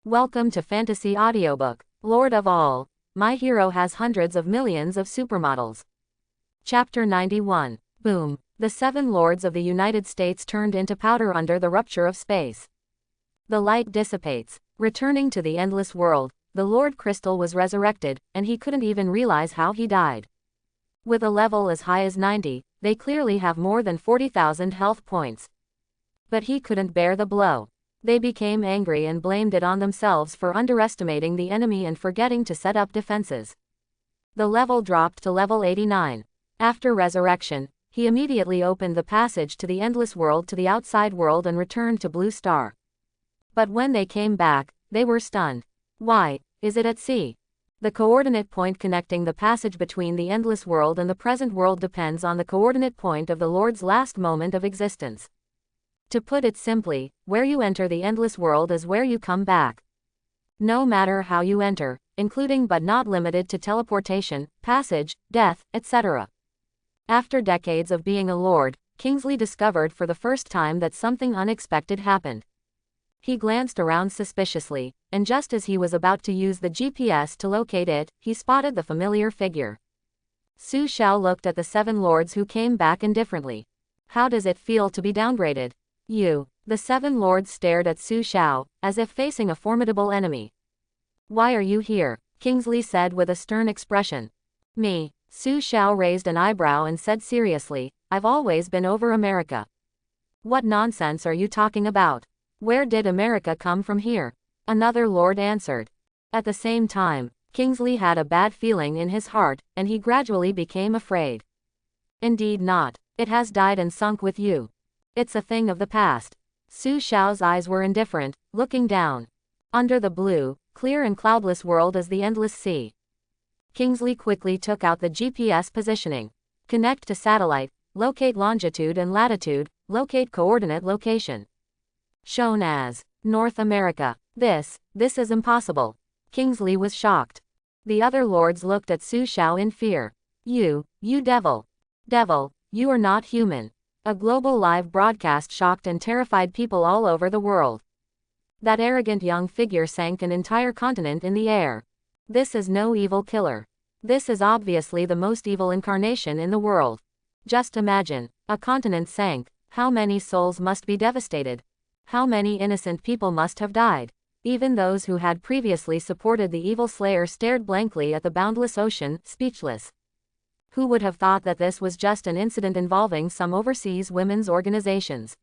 Welcome to Fantasy Audiobook, Lord of All. My hero has hundreds of millions of supermodels. Chapter 91. Boom. The 7 lords of the United States turned into powder under the rupture of space. The light dissipates. Returning to the endless world, the Lord Crystal was resurrected, and he couldn't even realize how he died. With a level as high as 90, they clearly have more than 40,000 health points. But he couldn't bear the blow. They became angry and blamed it on themselves for underestimating the enemy and forgetting to set up defenses. The level dropped to level 89. After resurrection, he immediately opened the passage to the endless world to the outside world and returned to Blue Star. But when they came back, they were stunned. Why, is it at sea? The coordinate point connecting the passage between the endless world and the present world depends on the coordinate point of the Lord's last moment of existence. To put it simply, where you enter the endless world is where you come back. No matter how you enter, including but not limited to teleportation, passage, death, etc. After decades of being a lord, Kingsley discovered for the first time that something unexpected happened. He glanced around suspiciously, and just as he was about to use the GPS to locate it, he spotted the familiar figure. Su Xiao looked at the 7 lords who came back indifferently. How does it feel to be downgraded? The 7 lords stared at Su Xiao, as if facing a formidable enemy. Why are you here? Kingsley said with a stern expression. Me. Su Xiao raised an eyebrow and said seriously, I've always been over America. What nonsense are you talking about? Where did America come from here? Another lord answered. At the same time, Kingsley had a bad feeling in his heart, and he gradually became afraid. Indeed not. It has died and sunk with you. It's a thing of the past. Su Xiao's eyes were indifferent, looking down. Under the blue, clear and cloudless world is the endless sea. Kingsley quickly took out the GPS positioning. Connect to satellite, locate longitude and latitude, locate coordinate location. Shown as North America. This is impossible. Kingsley was shocked. The other lords looked at Su Xiao in fear. You devil. Devil, you are not human. A global live broadcast shocked and terrified people all over the world. That arrogant young figure sank an entire continent in the air. This is no evil killer. This is obviously the most evil incarnation in the world. Just imagine, a continent sank, how many souls must be devastated? How many innocent people must have died? Even those who had previously supported the evil slayer stared blankly at the boundless ocean, speechless. Who would have thought that this was just an incident involving some overseas women's organizations?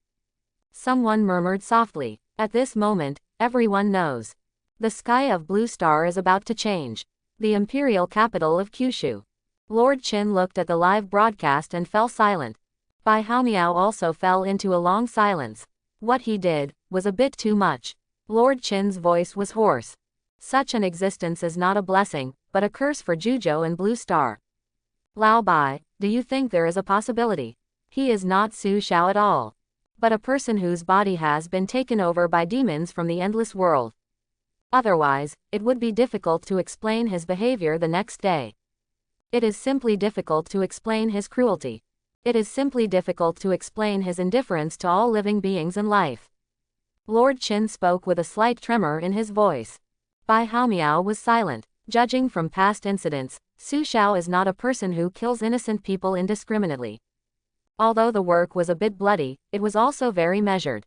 Someone murmured softly. At this moment, everyone knows. The sky of Blue Star is about to change. The imperial capital of Kyushu. Lord Qin looked at the live broadcast and fell silent. Bai Haomiao also fell into a long silence. What he did was a bit too much. Lord Qin's voice was hoarse. Such an existence is not a blessing, but a curse for Juzhou and Blue Star. Lao Bai, do you think there is a possibility? He is not Su Xiao at all, but a person whose body has been taken over by demons from the endless world. Otherwise, it would be difficult to explain his behavior the next day. It is simply difficult to explain his cruelty. It is simply difficult to explain his indifference to all living beings and life. Lord Qin spoke with a slight tremor in his voice. Bai Haomiao was silent. Judging from past incidents, Su Xiao is not a person who kills innocent people indiscriminately. Although the work was a bit bloody, it was also very measured.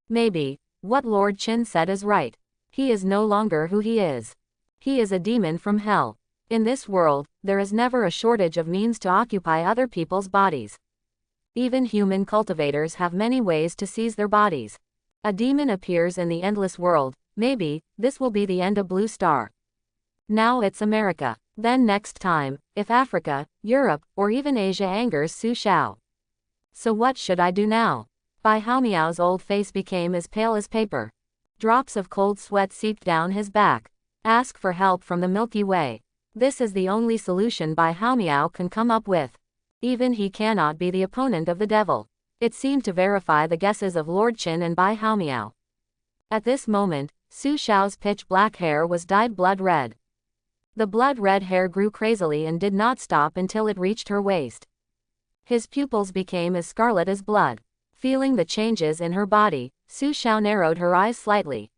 Maybe, what Lord Qin said is right. He is no longer who he is. He is a demon from hell. In this world, there is never a shortage of means to occupy other people's bodies. Even human cultivators have many ways to seize their bodies. A demon appears in the endless world. Maybe, this will be the end of Blue Star. Now it's America. Then next time, if Africa, Europe, or even Asia angers Su Xiao. So what should I do now? Bai Haomiao's old face became as pale as paper. Drops of cold sweat seeped down his back. Ask for help from the Milky Way. This is the only solution Bai Haomiao can come up with. Even he cannot be the opponent of the devil. It seemed to verify the guesses of Lord Qin and Bai Haomiao. At this moment, Su Xiao's pitch black hair was dyed blood red. The blood-red hair grew crazily and did not stop until it reached her waist. His pupils became as scarlet as blood. Feeling the changes in her body, Su Xiao narrowed her eyes slightly.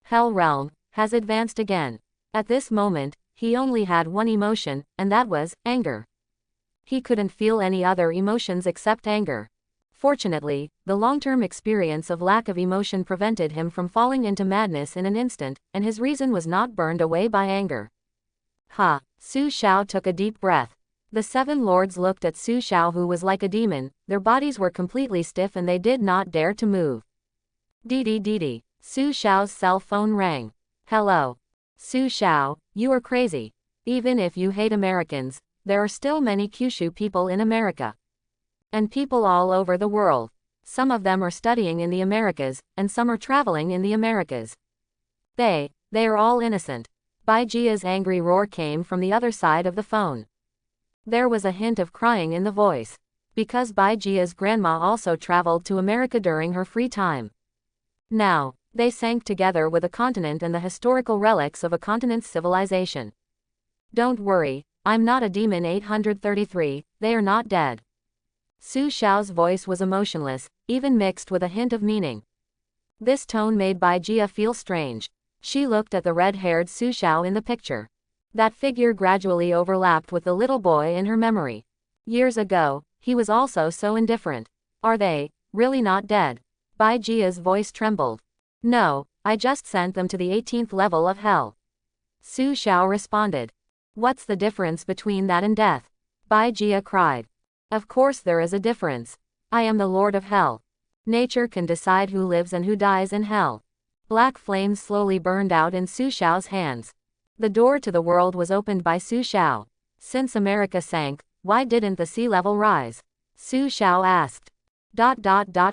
Hell realm, has advanced again. At this moment, he only had one emotion, and that was anger. He couldn't feel any other emotions except anger. Fortunately, the long-term experience of lack of emotion prevented him from falling into madness in an instant, and his reason was not burned away by anger. Ha! Su Xiao took a deep breath. The 7 lords looked at Su Xiao, who was like a demon. Their bodies were completely stiff and they did not dare to move. Dee. Su Xiao's cell phone rang. Hello. Su Xiao, you are crazy. Even if you hate Americans, there are still many Kyushu people in America. And people all over the world. Some of them are studying in the Americas, and some are traveling in the Americas. They are all innocent. Bai Jia's angry roar came from the other side of the phone. There was a hint of crying in the voice. Because Bai Jia's grandma also traveled to America during her free time. Now, they sank together with a continent and the historical relics of a continent's civilization. Don't worry, I'm not a demon 833, they are not dead. Su Xiao's voice was emotionless, even mixed with a hint of meaning. This tone made Bai Jia feel strange. She looked at the red-haired Su Xiao in the picture. That figure gradually overlapped with the little boy in her memory. Years ago, he was also so indifferent. Are they really not dead? Bai Jia's voice trembled. No, I just sent them to the 18th level of hell. Su Xiao responded. What's the difference between that and death? Bai Jia cried. Of course there is a difference. I am the Lord of Hell. Nature can decide who lives and who dies in hell. Black flames slowly burned out in Su Xiao's hands. The door to the world was opened by Su Xiao. Since America sank, why didn't the sea level rise? Su Xiao asked.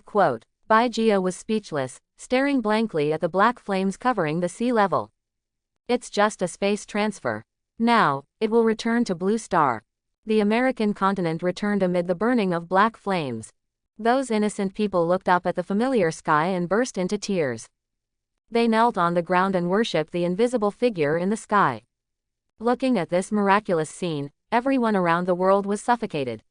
Quote. Bai Jia was speechless, staring blankly at the black flames covering the sea level. It's just a space transfer. Now, it will return to Blue Star. The American continent returned amid the burning of black flames. Those innocent people looked up at the familiar sky and burst into tears. They knelt on the ground and worshipped the invisible figure in the sky. Looking at this miraculous scene, everyone around the world was suffocated.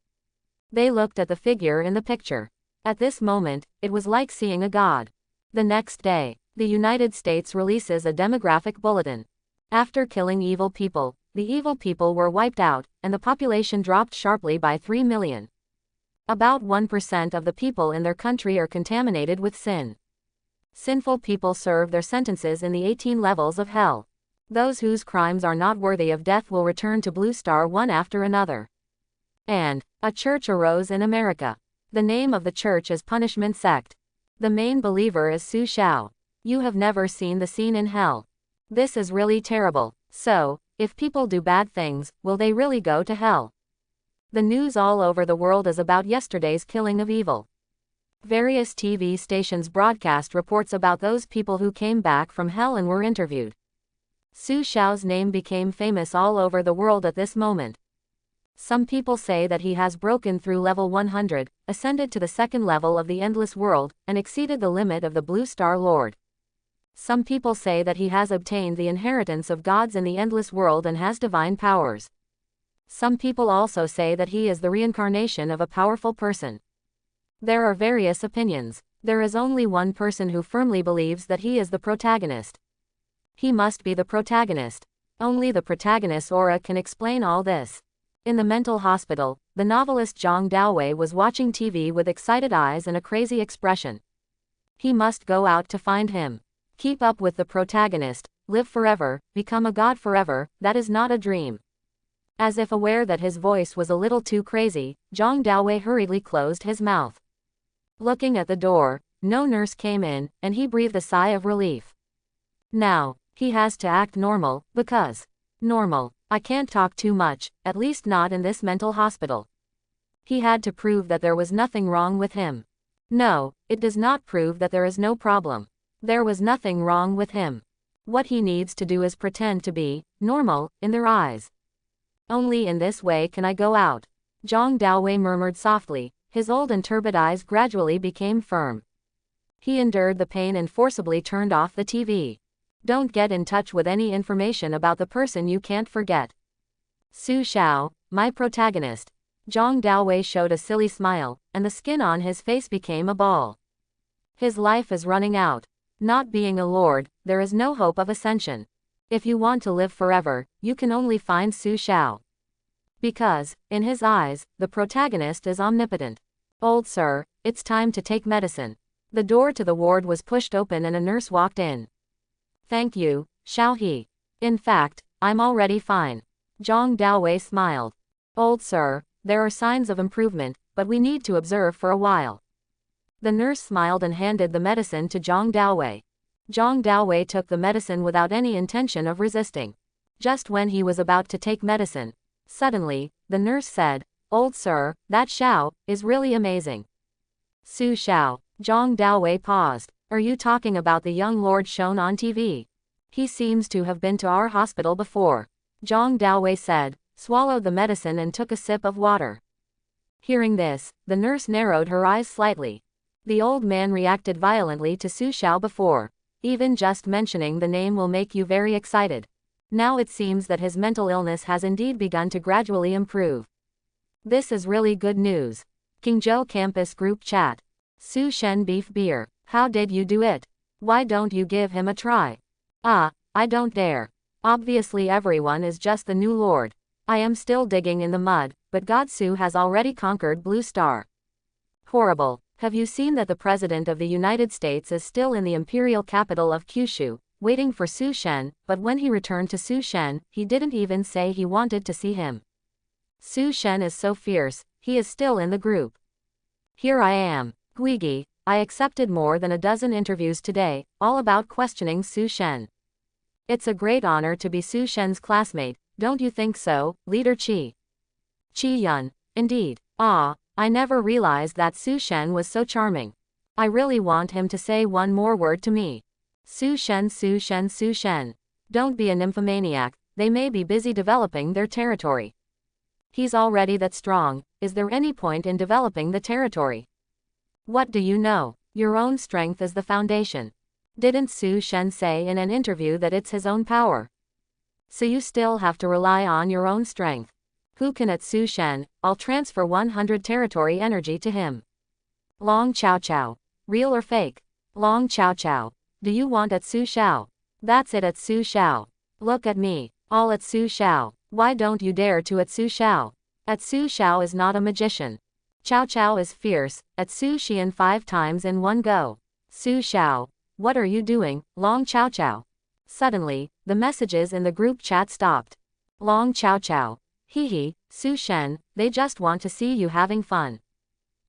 They looked at the figure in the picture. At this moment, it was like seeing a god. The next day, the United States releases a demographic bulletin. After killing evil people, the evil people were wiped out, and the population dropped sharply by 3 million. About 1% of the people in their country are contaminated with sin. Sinful people serve their sentences in the 18 levels of hell. Those whose crimes are not worthy of death will return to Blue Star one after another. And a church arose in America. The name of the church is Punishment Sect. The main believer is Su Xiao. You have never seen the scene in hell. This is really terrible. So, if people do bad things, will they really go to hell? The news all over the world is about yesterday's killing of evil. Various TV stations broadcast reports about those people who came back from hell and were interviewed. Su Xiao's name became famous all over the world at this moment. Some people say that he has broken through level 100, ascended to the second level of the endless world, and exceeded the limit of the Blue Star Lord. Some people say that he has obtained the inheritance of gods in the endless world and has divine powers. Some people also say that he is the reincarnation of a powerful person. There are various opinions. There is only one person who firmly believes that he is the protagonist. He must be the protagonist. Only the protagonist's aura can explain all this. In the mental hospital, the novelist Zhang Daowei was watching TV with excited eyes and a crazy expression. He must go out to find him. Keep up with the protagonist, live forever, become a god forever, that is not a dream. As if aware that his voice was a little too crazy, Zhang Daowei hurriedly closed his mouth. Looking at the door, no nurse came in, and he breathed a sigh of relief. Now, he has to act normal, because normal. I can't talk too much, at least not in this mental hospital. He had to prove that there was nothing wrong with him. No, it does not prove that there is no problem. There was nothing wrong with him. What he needs to do is pretend to be normal in their eyes. Only in this way can I go out. Zhang Daowei murmured softly. His old and turbid eyes gradually became firm. He endured the pain and forcibly turned off the TV. Don't get in touch with any information about the person you can't forget. Su Xiao, my protagonist. Zhang Daowei showed a silly smile, and the skin on his face became a ball. His life is running out. Not being a lord, there is no hope of ascension. If you want to live forever, you can only find Su Xiao. Because, in his eyes, the protagonist is omnipotent. Old sir, it's time to take medicine. The door to the ward was pushed open and a nurse walked in. Thank you, Xiao He. In fact, I'm already fine. Zhang Daowei smiled. Old sir, there are signs of improvement, but we need to observe for a while. The nurse smiled and handed the medicine to Zhang Daowei. Zhang Daowei took the medicine without any intention of resisting. Just when he was about to take medicine, suddenly, the nurse said, Old sir, that Xiao is really amazing. Su Xiao. Zhang Daowei paused. Are you talking about the young lord shown on TV? He seems to have been to our hospital before. Zhang Daowei said, swallowed the medicine and took a sip of water. Hearing this, the nurse narrowed her eyes slightly. The old man reacted violently to Su Xiao before. Even just mentioning the name will make you very excited. Now it seems that his mental illness has indeed begun to gradually improve. This is really good news. Qingzhou Campus Group Chat. Su Shen Beef Beer. How did you do it? Why don't you give him a try? Ah, I don't dare. Obviously everyone is just the new lord. I am still digging in the mud, but God Su has already conquered Blue Star. Horrible. Have you seen that the President of the United States is still in the imperial capital of Kyushu, waiting for Su Shen, but when he returned to Su Shen, he didn't even say he wanted to see him. Su Shen is so fierce, he is still in the group. Here I am. Guigi, I accepted more than a dozen interviews today, all about questioning Su Shen. It's a great honor to be Su Shen's classmate, don't you think so, Leader Qi? Qi Yun. Indeed. Ah, I never realized that Su Shen was so charming. I really want him to say one more word to me. Su Shen, Su Shen, Su Shen. Don't be a nymphomaniac, they may be busy developing their territory. He's already that strong, is there any point in developing the territory? What do you know? Your own strength is the foundation. Didn't Su Shen say in an interview that it's his own power? So you still have to rely on your own strength. Who can at Su Shen? I'll transfer 100 territory energy to him. Long Chao Chao. Real or fake? Long Chao Chao. Do you want at Su Xiao? That's it at Su Xiao. Look at me. All at Su Xiao. Why don't you dare to at Su Xiao? At Su Xiao is not a magician. Chao Chao is fierce, at Su Xian 5 times in one go. Su Xiao. What are you doing, Long Chao Chao? Suddenly, the messages in the group chat stopped. Long Chao Chao. Hee, Su Shen, they just want to see you having fun.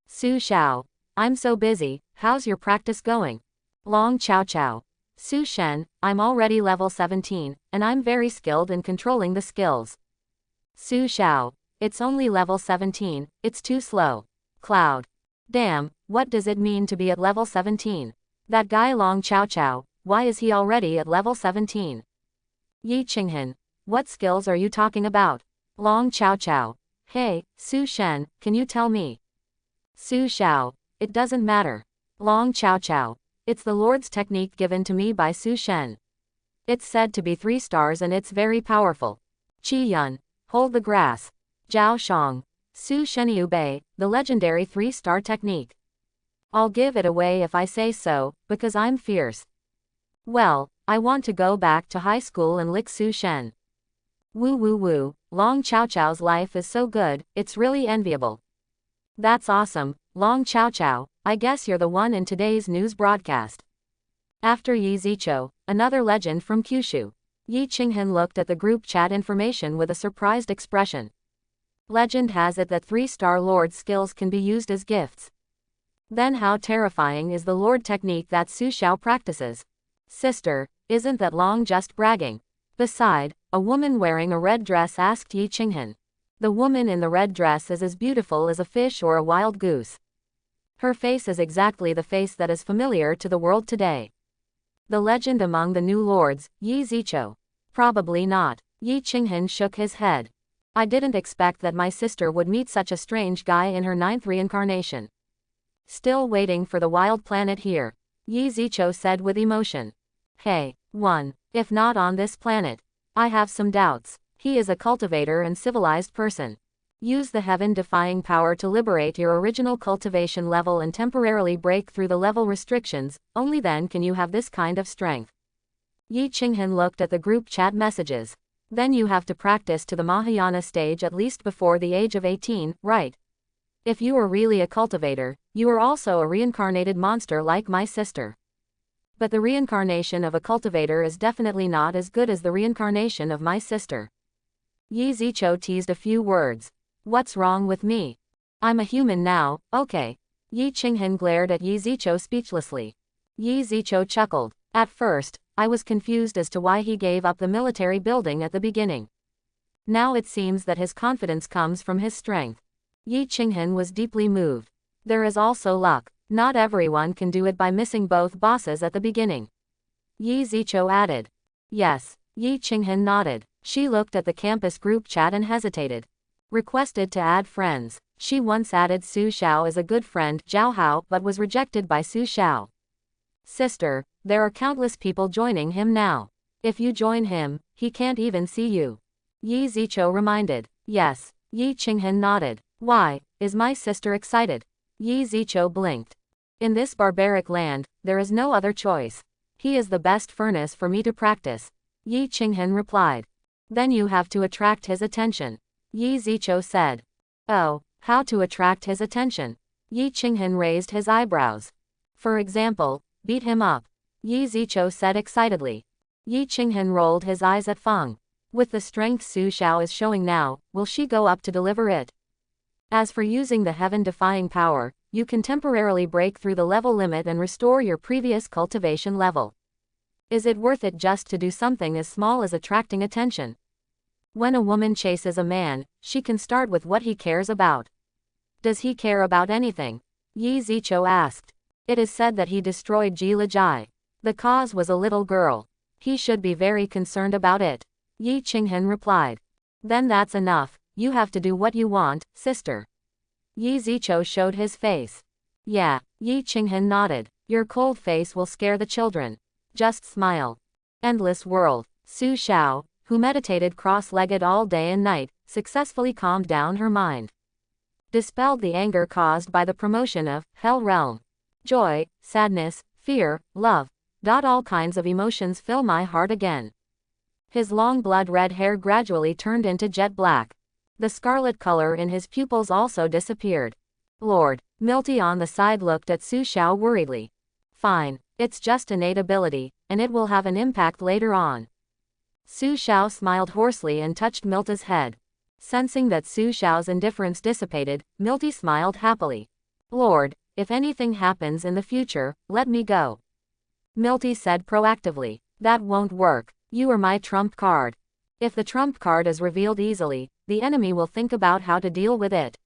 Su Xiao. I'm so busy, how's your practice going? Long Chao Chao. Su Shen, I'm already level 17, and I'm very skilled in controlling the skills. Su Xiao. It's only level 17, it's too slow. Cloud. Damn, what does it mean to be at level 17? That guy Long Chao Chao, why is he already at level 17? Yi Qinghan. What skills are you talking about? Long Chao Chao. Hey, Su Shen, can you tell me? Su Xiao. It doesn't matter. Long Chao Chao. It's the Lord's technique given to me by Su Shen. It's said to be 3 stars and it's very powerful. Qi Yun. Hold the grass. Zhao Shang. Su Sheniu Bei, the legendary 3-star technique. I'll give it away if I say so, because I'm fierce. Well, I want to go back to high school and lick Su Shen. Woo woo woo, Long Chao Chao's life is so good, it's really enviable. That's awesome, Long Chao Chao, I guess you're the one in today's news broadcast. After Yi Zichou, another legend from Kyushu. Yi Qinghan looked at the group chat information with a surprised expression. Legend has it that 3-star Lord skills can be used as gifts. Then how terrifying is the Lord technique that Su Xiao practices? Sister, isn't that Long just bragging? Beside, a woman wearing a red dress asked Yi Qinghan. The woman in the red dress is as beautiful as a fish or a wild goose. Her face is exactly the face that is familiar to the world today. The legend among the new lords, Yi Zichou. Probably not. Yi Qinghan shook his head. I didn't expect that my sister would meet such a strange guy in her 9th reincarnation. Still waiting for the wild planet here, Yi Zichou said with emotion. Hey, one, if not on this planet. I have some doubts. He is a cultivator and civilized person. Use the heaven-defying power to liberate your original cultivation level and temporarily break through the level restrictions, only then can you have this kind of strength. Yi Qinghan looked at the group chat messages. Then you have to practice to the Mahayana stage at least before the age of 18, right? If you are really a cultivator, you are also a reincarnated monster like my sister. But the reincarnation of a cultivator is definitely not as good as the reincarnation of my sister. Yi Zichou teased a few words. What's wrong with me? I'm a human now, okay. Yi Qinghan glared at Yi Zichou speechlessly. Yi Zichou chuckled. At first, I was confused as to why he gave up the military building at the beginning. Now it seems that his confidence comes from his strength. Yi Qinghan was deeply moved. There is also luck. Not everyone can do it by missing both bosses at the beginning. Yi Zichou added. Yes. Yi Qinghan nodded. She looked at the campus group chat and hesitated. Requested to add friends. She once added Su Xiao as a good friend, Zhao Hao, but was rejected by Su Xiao. Sister, there are countless people joining him now. If you join him, he can't even see you. Yi Zichou reminded. Yes. Yi Qinghan nodded. Why, is my sister excited? Yi Zichou blinked. In this barbaric land, there is no other choice. He is the best furnace for me to practice. Yi Qinghan replied. Then you have to attract his attention. Yi Zichou said. Oh, how to attract his attention? Yi Qinghan raised his eyebrows. For example, beat him up. Yi Zichou said excitedly. Yi Qinghan rolled his eyes at Feng. With the strength Su Xiao is showing now, will she go up to deliver it? As for using the heaven-defying power, you can temporarily break through the level limit and restore your previous cultivation level. Is it worth it just to do something as small as attracting attention? When a woman chases a man, she can start with what he cares about. Does he care about anything? Yi Zichou asked. It is said that he destroyed Ji Lejai. The cause was a little girl. He should be very concerned about it. Yi Qinghan replied. Then that's enough, you have to do what you want, sister. Yi Zichou showed his face. Yeah, Yi Qinghan nodded. Your cold face will scare the children. Just smile. Endless world. Su Xiao, who meditated cross-legged all day and night, successfully calmed down her mind. Dispelled the anger caused by the promotion of Hell Realm. Joy, sadness, fear, love. All kinds of emotions fill my heart again. His long blood-red hair gradually turned into jet black. The scarlet color in his pupils also disappeared. Lord, Milty on the side looked at Su Xiao worriedly. Fine, it's just innate ability, and it will have an impact later on. Su Xiao smiled hoarsely and touched Milta's head. Sensing that Su Xiao's indifference dissipated, Milty smiled happily. Lord, if anything happens in the future, let me go. Milty said proactively. That won't work. You are my trump card. If the trump card is revealed easily, the enemy will think about how to deal with it.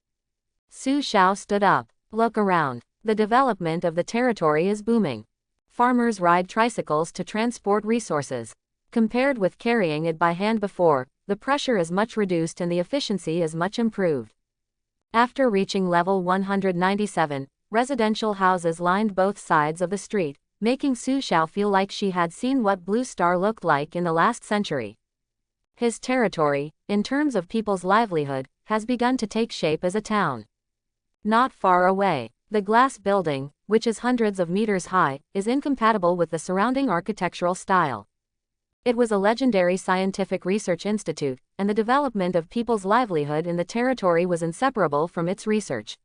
Su Xiao stood up. Look around. The development of the territory is booming. Farmers ride tricycles to transport resources. Compared with carrying it by hand before, the pressure is much reduced and the efficiency is much improved. After reaching level 197, residential houses lined both sides of the street, making Su Xiao feel like she had seen what Blue Star looked like in the last century. His territory, in terms of people's livelihood, has begun to take shape as a town. Not far away, the glass building, which is hundreds of meters high, is incompatible with the surrounding architectural style. It was a legendary scientific research institute, and the development of people's livelihood in the territory was inseparable from its research.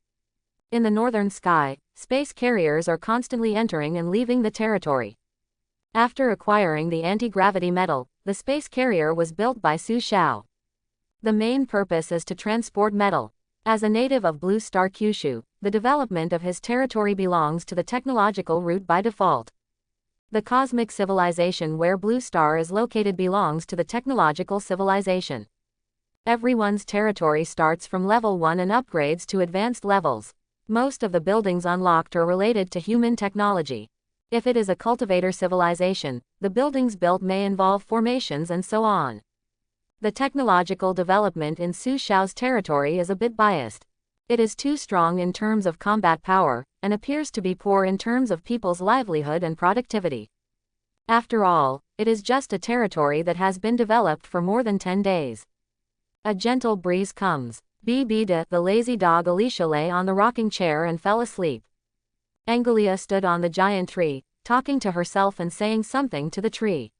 In the northern sky, space carriers are constantly entering and leaving the territory. After acquiring the anti-gravity metal, the space carrier was built by Su Xiao. The main purpose is to transport metal. As a native of Blue Star Kyushu, the development of his territory belongs to the technological route by default. The cosmic civilization where Blue Star is located belongs to the technological civilization. Everyone's territory starts from level 1 and upgrades to advanced levels. Most of the buildings unlocked are related to human technology. If it is a cultivator civilization, the buildings built may involve formations and so on. The technological development in Su Xiao's territory is a bit biased. It is too strong in terms of combat power, and appears to be poor in terms of people's livelihood and productivity. After all, it is just a territory that has been developed for more than 10 days. A gentle breeze comes. The lazy dog Alicia lay on the rocking chair and fell asleep. Angelia stood on the giant tree, talking to herself and saying something to the tree.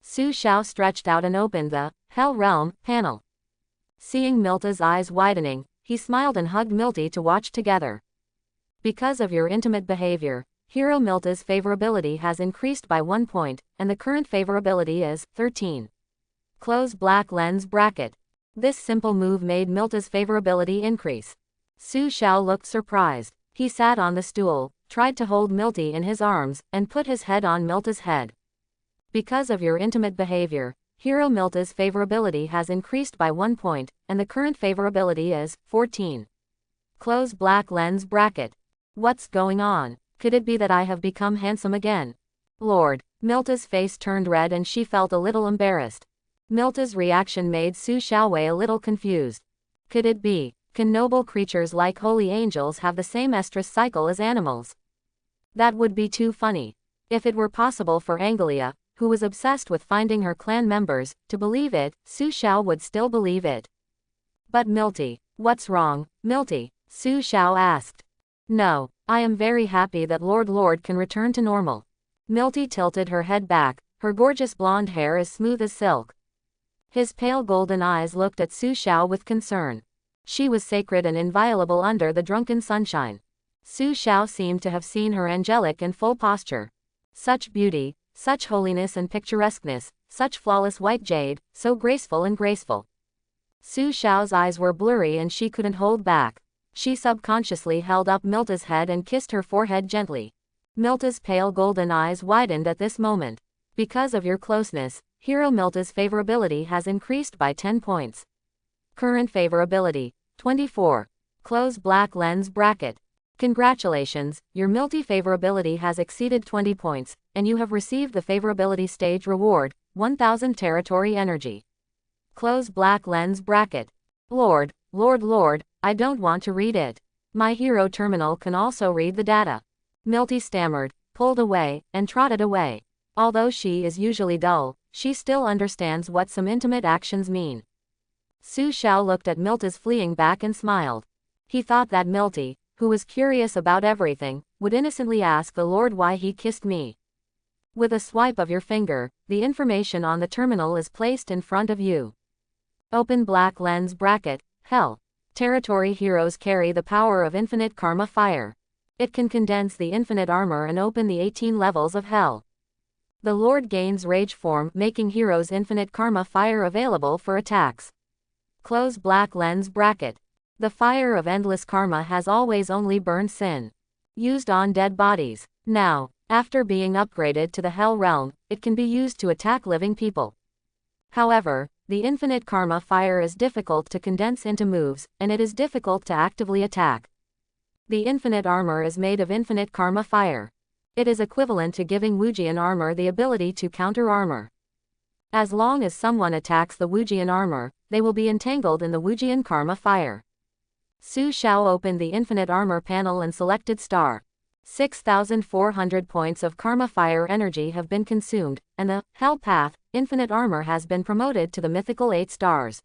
Su Xiao stretched out and opened the Hell Realm panel. Seeing Milta's eyes widening, he smiled and hugged Milty to watch together. Because of your intimate behavior, Hero Milta's favorability has increased by 1 point, and the current favorability is 13. Close black lens bracket. This simple move made Milta's favorability increase. Su Xiao looked surprised. He sat on the stool, tried to hold Milty in his arms, and put his head on Milta's head. Because of your intimate behavior, Hero Milta's favorability has increased by 1 point, and the current favorability is 14. Close black lens bracket. What's going on? Could it be that I have become handsome again? Lord. Milta's face turned red and she felt a little embarrassed. Milta's reaction made Su Xiaowei a little confused. Could it be? Can noble creatures like holy angels have the same estrus cycle as animals? That would be too funny. If it were possible for Angelia, who was obsessed with finding her clan members, to believe it, Su Xiao would still believe it. But Milty, what's wrong, Milty? Su Xiao asked. No, I am very happy that Lord can return to normal. Milty tilted her head back, her gorgeous blonde hair as smooth as silk. His pale golden eyes looked at Su Xiao with concern. She was sacred and inviolable under the drunken sunshine. Su Xiao seemed to have seen her angelic in full posture. Such beauty, such holiness and picturesqueness, such flawless white jade, so graceful and graceful. Su Xiao's eyes were blurry and she couldn't hold back. She subconsciously held up Milta's head and kissed her forehead gently. Milta's pale golden eyes widened at this moment. Because of your closeness, Hero Milta's favorability has increased by 10 points. Current favorability, 24. Close black lens bracket. Congratulations, your Milty favorability has exceeded 20 points, and you have received the favorability stage reward, 1000 territory energy. Close black lens bracket. Lord, I don't want to read it. My hero terminal can also read the data. Milty stammered, pulled away, and trotted away. Although she is usually dull, she still understands what some intimate actions mean. Su Xiao looked at Milta's fleeing back and smiled. He thought that Milty, who was curious about everything, would innocently ask the Lord why he kissed me. With a swipe of your finger, the information on the terminal is placed in front of you. Open black lens bracket, Hell. Territory heroes carry the power of infinite karma fire. It can condense the infinite armor and open the 18 levels of Hell. The Lord gains rage form, making heroes infinite karma fire available for attacks. Close black lens bracket. The fire of endless karma has always only burned sin. Used on dead bodies. Now, after being upgraded to the Hell realm, it can be used to attack living people. However, the infinite karma fire is difficult to condense into moves, and it is difficult to actively attack. The infinite armor is made of infinite karma fire. It is equivalent to giving Wujian armor the ability to counter armor. As long as someone attacks the Wujian armor, they will be entangled in the Wujian karma fire. Su Xiao opened the infinite armor panel and selected star. 6,400 points of karma fire energy have been consumed, and the Hell Path, infinite armor has been promoted to the mythical 8 stars.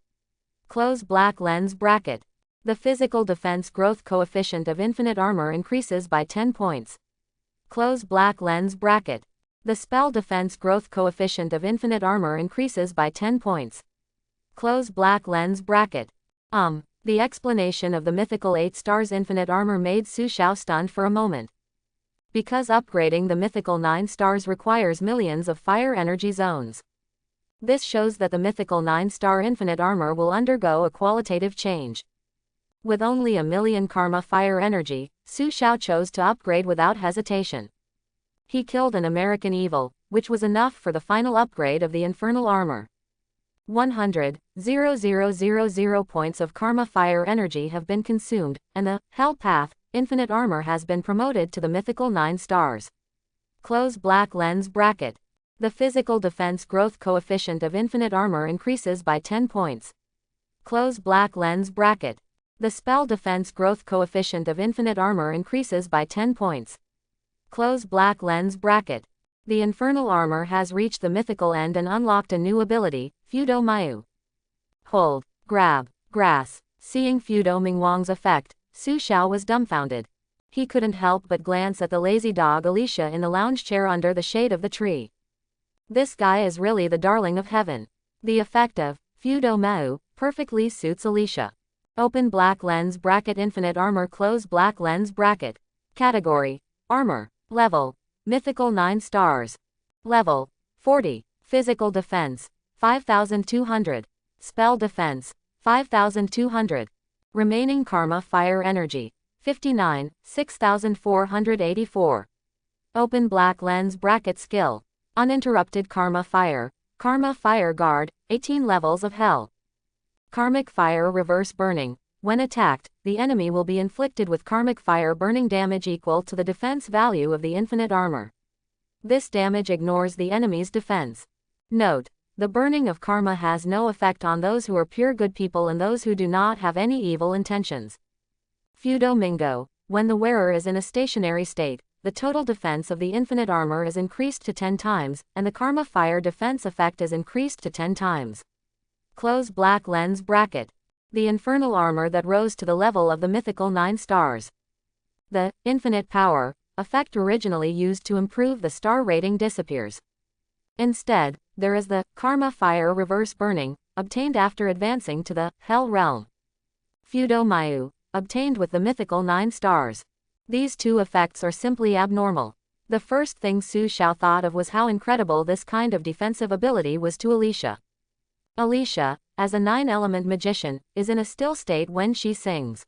Close black lens bracket. The physical defense growth coefficient of infinite armor increases by 10 points. Close black lens bracket. The spell defense growth coefficient of infinite armor increases by 10 points. Close black lens bracket. The explanation of the mythical 8 stars infinite armor made Su Xiao stunned for a moment. Because upgrading the mythical 9 stars requires millions of fire energy zones. This shows that the mythical 9-star infinite armor will undergo a qualitative change. With only 1,000,000 karma fire energy, Su Xiao chose to upgrade without hesitation. He killed an American evil, which was enough for the final upgrade of the infernal armor. 100,000 points of karma fire energy have been consumed, and the Hell Path, infinite armor has been promoted to the mythical 9 stars. Close black lens bracket. The physical defense growth coefficient of infinite armor increases by 10 points. Close black lens bracket. The spell defense growth coefficient of infinite armor increases by 10 points. Close black lens bracket. The infernal armor has reached the mythical end and unlocked a new ability, Fudo Mayu. Hold, grab, grass, Seeing Fudo Mingwang's effect, Su Xiao was dumbfounded. He couldn't help but glance at the lazy dog Alicia in the lounge chair under the shade of the tree. This guy is really the darling of heaven. The effect of Fudo Mao perfectly suits Alicia. Open black lens bracket infinite armor close black lens bracket. Category: Armor. Level: Mythical 9 stars. Level: 40. Physical defense: 5200. Spell defense: 5200. Remaining karma fire energy: 59, 6484. Open black lens bracket skill: Uninterrupted karma fire guard, 18 levels of hell. Karmic fire reverse burning: when attacked, the enemy will be inflicted with karmic fire burning damage equal to the defense value of the infinite armor. This damage ignores the enemy's defense. Note: the burning of karma has no effect on those who are pure good people and those who do not have any evil intentions. Fudo Mingo: when the wearer is in a stationary state, the total defense of the infinite armor is increased to 10 times, and the karma fire defense effect is increased to 10 times. Close black lens bracket. The infernal armor that rose to the level of the mythical 9 stars. The infinite power effect originally used to improve the star rating disappears. Instead, there is the karma fire reverse burning, obtained after advancing to the hell realm. Fudo Mayu, obtained with the mythical 9 stars. These two effects are simply abnormal. The first thing Su Xiao thought of was how incredible this kind of defensive ability was to Alicia. Alicia, as a 9-element magician, is in a still state when she sings.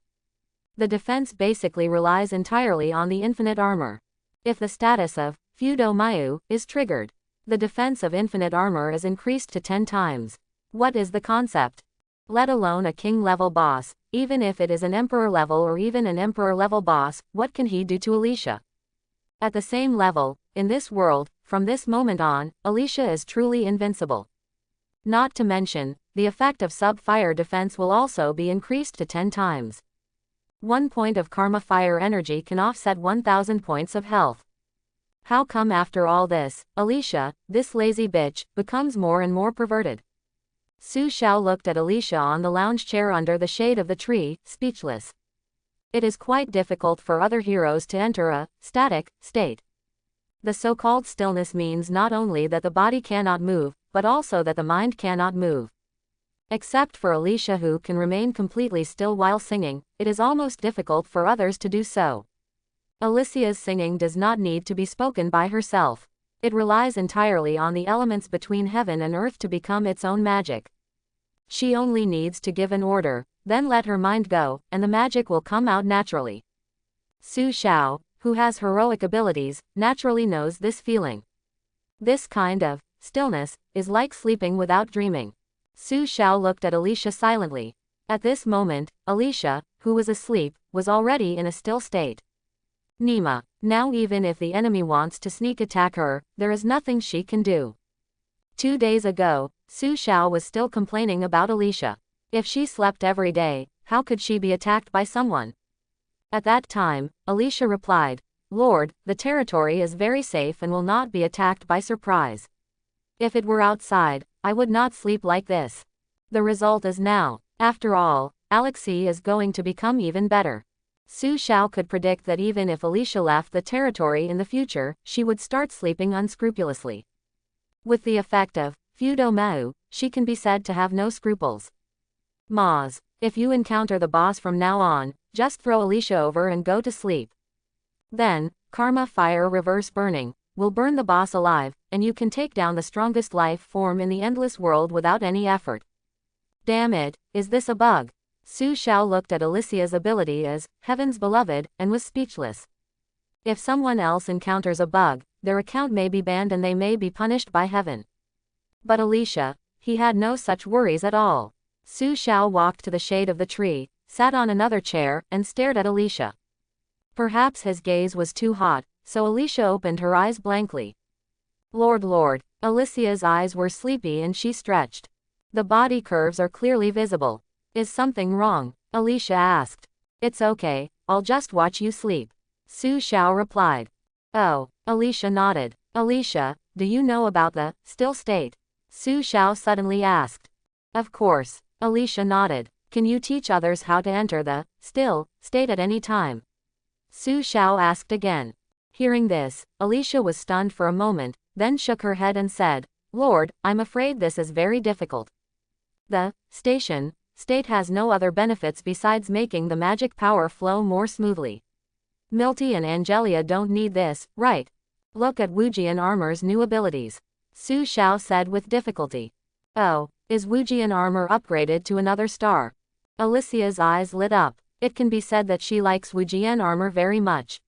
The defense basically relies entirely on the infinite armor. If the status of Fudo Mayu is triggered, the defense of infinite armor is increased to 10 times. What is the concept? Let alone a king-level boss, even if it is an emperor-level or even an emperor-level boss, what can he do to Alicia? At the same level, in this world, from this moment on, Alicia is truly invincible. Not to mention, the effect of sub-fire defense will also be increased to 10 times. 1 point of karma fire energy can offset 1000 points of health. How come after all this, Alicia, this lazy bitch, becomes more and more perverted? Su Xiao looked at Alicia on the lounge chair under the shade of the tree, speechless. It is quite difficult for other heroes to enter a static state. The so-called stillness means not only that the body cannot move, but also that the mind cannot move. Except for Alicia, who can remain completely still while singing, it is almost difficult for others to do so. Alicia's singing does not need to be spoken by herself. It relies entirely on the elements between heaven and earth to become its own magic. She only needs to give an order, then let her mind go, and the magic will come out naturally. Su Xiao, who has heroic abilities, naturally knows this feeling. This kind of stillness is like sleeping without dreaming. Su Xiao looked at Alicia silently. At this moment, Alicia, who was asleep, was already in a still state. Nima, now even if the enemy wants to sneak attack her, there is nothing she can do. 2 days ago, Su Xiao was still complaining about Alicia. If she slept every day, how could she be attacked by someone? At that time, Alicia replied, "Lord, the territory is very safe and will not be attacked by surprise. If it were outside, I would not sleep like this." The result is now. After all, Alexei is going to become even better. Su Xiao could predict that even if Alicia left the territory in the future, she would start sleeping unscrupulously. With the effect of Fudo Mao, she can be said to have no scruples. Maz, if you encounter the boss from now on, just throw Alicia over and go to sleep. Then, karma fire reverse burning will burn the boss alive, and you can take down the strongest life form in the endless world without any effort. Damn it, is this a bug? Su Xiao looked at Alicia's ability as heaven's beloved and was speechless. If someone else encounters a bug, their account may be banned and they may be punished by heaven. But Alicia, he had no such worries at all. Su Xiao walked to the shade of the tree, sat on another chair, and stared at Alicia. Perhaps his gaze was too hot, so Alicia opened her eyes blankly. Lord, Alicia's eyes were sleepy and she stretched. The body curves are clearly visible. Is something wrong? Alicia asked. It's okay, I'll just watch you sleep. Su Xiao replied. Oh, Alicia nodded. Alicia, do you know about the still state? Su Xiao suddenly asked. Of course, Alicia nodded. Can you teach others how to enter the still state at any time? Su Xiao asked again. Hearing this, Alicia was stunned for a moment, then shook her head and said, Lord, I'm afraid this is very difficult. The state has no other benefits besides making the magic power flow more smoothly. Milty and Angelia don't need this, right? Look at Wujian Armor's new abilities. Su Xiao said with difficulty. Oh, is Wujian Armor upgraded to another star? Alicia's eyes lit up. It can be said that she likes Wujian Armor very much.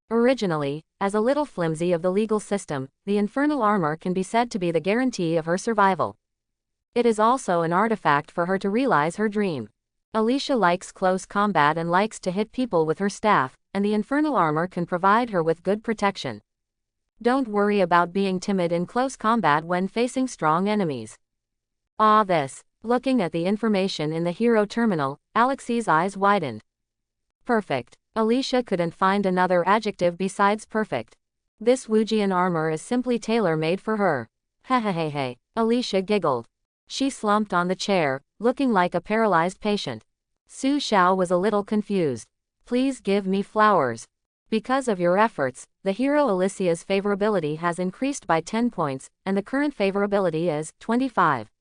Originally, as a little flimsy of the legal system, the infernal armor can be said to be the guarantee of her survival. It is also an artifact for her to realize her dream. Alicia likes close combat and likes to hit people with her staff, and the infernal armor can provide her with good protection. Don't worry about being timid in close combat when facing strong enemies. Looking at the information in the hero terminal, Alexei's eyes widened. Perfect. Alicia couldn't find another adjective besides perfect. This Wujian armor is simply tailor-made for her. Hehehehe. Alicia giggled. She slumped on the chair, looking like a paralyzed patient. Su Xiao was a little confused. Please give me flowers. Because of your efforts, the hero Alicia's favorability has increased by 10 points, and the current favorability is 25.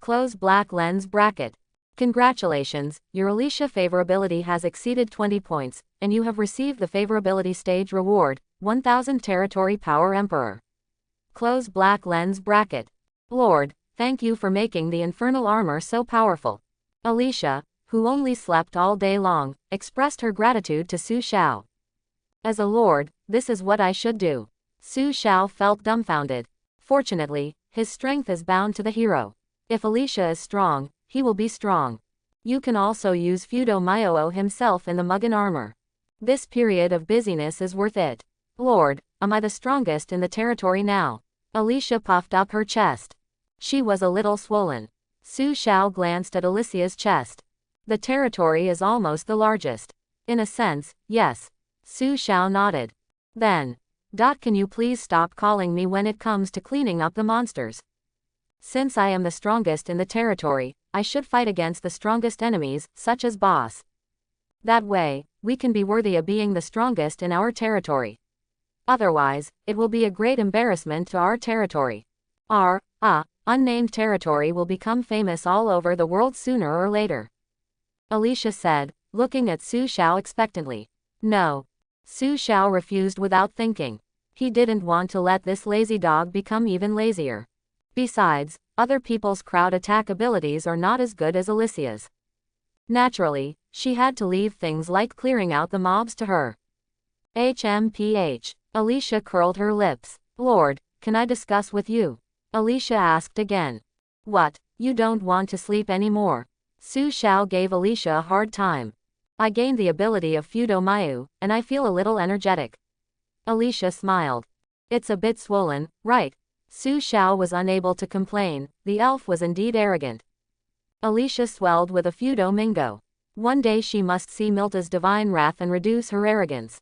Close black lens bracket. Congratulations, your Alicia favorability has exceeded 20 points, and you have received the favorability stage reward, 1000 territory power emperor. Close black lens bracket. Lord, thank you for making the infernal armor so powerful. Alicia, who only slept all day long, expressed her gratitude to Su Xiao. As a lord, this is what I should do. Su Xiao felt dumbfounded. Fortunately, his strength is bound to the hero. If Alicia is strong, he will be strong. You can also use Fudo Myoo himself in the Mugen armor. This period of busyness is worth it. Lord, am I the strongest in the territory now? Alicia puffed up her chest. She was a little swollen. Su Xiao glanced at Alicia's chest. The territory is almost the largest. In a sense, yes. Su Xiao nodded. Then, can you please stop calling me when it comes to cleaning up the monsters? Since I am the strongest in the territory, I should fight against the strongest enemies, such as boss. That way, we can be worthy of being the strongest in our territory. Otherwise, it will be a great embarrassment to our territory. Our unnamed territory will become famous all over the world sooner or later. Alicia said, looking at Su Xiao expectantly. No. Su Xiao refused without thinking. He didn't want to let this lazy dog become even lazier. Besides, other people's crowd attack abilities are not as good as Alicia's. Naturally, she had to leave things like clearing out the mobs to her. HMPH. Alicia curled her lips. Lord, can I discuss with you? Alicia asked again. What, you don't want to sleep anymore? Su Xiao gave Alicia a hard time. I gained the ability of Fudo Myoo, and I feel a little energetic. Alicia smiled. It's a bit swollen, right? Su Xiao was unable to complain, the elf was indeed arrogant. Alicia swelled with a Fudo Mingo. One day she must see Milta's divine wrath and reduce her arrogance.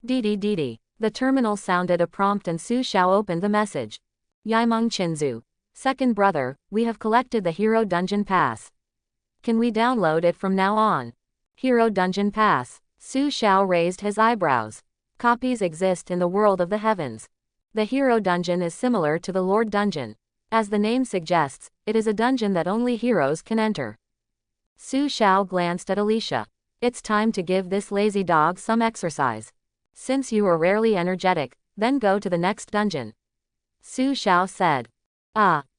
Dee. The terminal sounded a prompt and Su Xiao opened the message. Yaimeng Qinzu. Second brother, we have collected the Hero Dungeon Pass. Can we download it from now on? Hero Dungeon Pass. Su Xiao raised his eyebrows. Copies exist in the world of the heavens. The Hero Dungeon is similar to the Lord Dungeon. As the name suggests, it is a dungeon that only heroes can enter. Su Xiao glanced at Alicia. It's time to give this lazy dog some exercise. Since you are rarely energetic, then go to the next dungeon. Su Xiao said.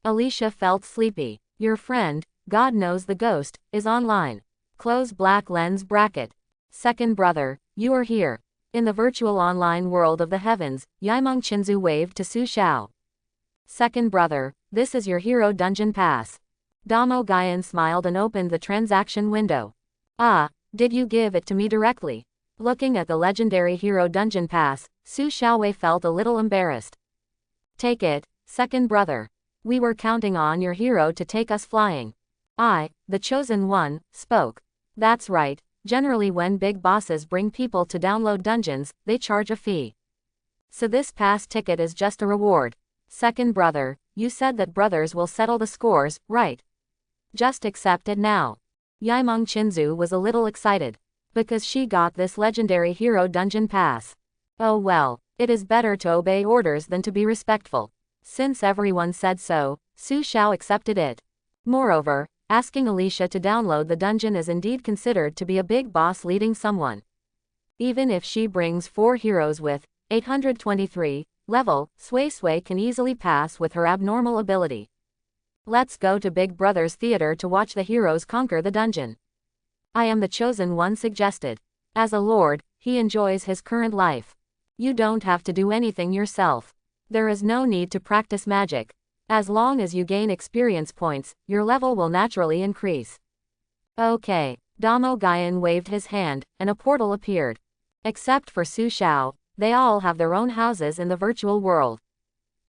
Alicia felt sleepy. Your friend, God knows the ghost, is online. Close black lens bracket. Second brother, you are here. In the virtual online world of the heavens, Yaimeng Qinzu waved to Su Xiao. Second brother, this is your Hero Dungeon Pass. Damo Guyan smiled and opened the transaction window. Did you give it to me directly? Looking at the legendary Hero Dungeon Pass, Su Xiaowei felt a little embarrassed. Take it, second brother. We were counting on your hero to take us flying. I, the chosen one, spoke. That's right. Generally when big bosses bring people to download dungeons, they charge a fee. So this pass ticket is just a reward. Second brother, you said that brothers will settle the scores, right? Just accept it now. Yaimeng Chinzu was a little excited. Because she got this legendary hero dungeon pass. Oh well, it is better to obey orders than to be respectful. Since everyone said so, Su Xiao accepted it. Moreover, asking Alicia to download the dungeon is indeed considered to be a big boss leading someone. Even if she brings 4 heroes with 823 level, Sui can easily pass with her abnormal ability. Let's go to Big Brother's theater to watch the heroes conquer the dungeon. I am the chosen one suggested. As a lord, he enjoys his current life. You don't have to do anything yourself. There is no need to practice magic. As long as you gain experience points, your level will naturally increase. Okay. Damo Guyan waved his hand, and a portal appeared. Except for Su Xiao, they all have their own houses in the virtual world.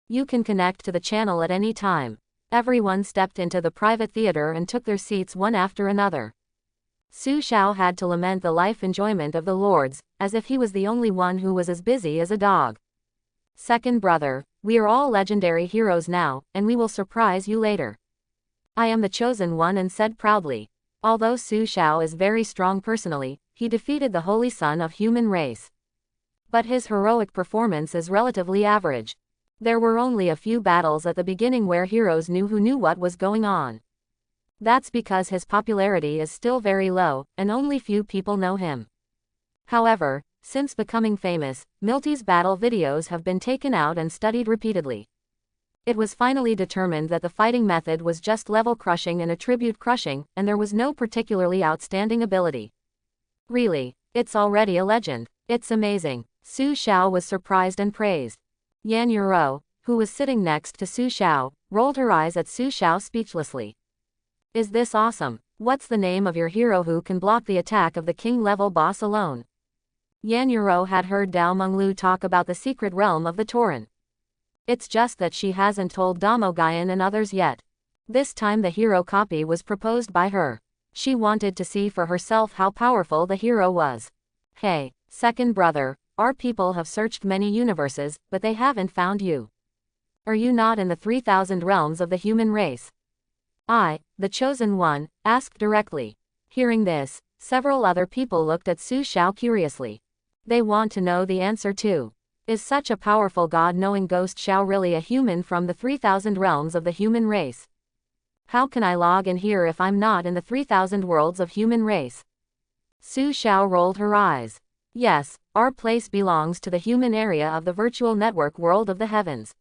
You can connect to the channel at any time. Everyone stepped into the private theater and took their seats one after another. Su Xiao had to lament the life enjoyment of the lords, as if he was the only one who was as busy as a dog. Second brother, we are all legendary heroes now, and we will surprise you later. I am the chosen one and said proudly. Although Su Xiao is very strong personally, he defeated the holy son of human race. But his heroic performance is relatively average. There were only a few battles at the beginning where heroes knew who knew what was going on. That's because his popularity is still very low, and only few people know him. However, since becoming famous, Milty's battle videos have been taken out and studied repeatedly. It was finally determined that the fighting method was just level crushing and attribute crushing, and there was no particularly outstanding ability. Really, it's already a legend. It's amazing. Su Xiao was surprised and praised. Yan Yuro, who was sitting next to Su Xiao, rolled her eyes at Su Xiao speechlessly. Is this awesome? What's the name of your hero who can block the attack of the king-level boss alone? Yan Yuro had heard Dao Menglu talk about the secret realm of the Tauren. It's just that she hasn't told Damo Guyan and others yet. This time the hero copy was proposed by her. She wanted to see for herself how powerful the hero was. Hey, second brother, our people have searched many universes, but they haven't found you. Are you not in the 3,000 realms of the human race? I, the chosen one, asked directly. Hearing this, several other people looked at Su Xiao curiously. They want to know the answer too. Is such a powerful God-knowing ghost Xiao really a human from the 3,000 realms of the human race? How can I log in here if I'm not in the 3,000 worlds of human race? Su Xiao rolled her eyes. Yes, our place belongs to the human area of the virtual network world of the heavens.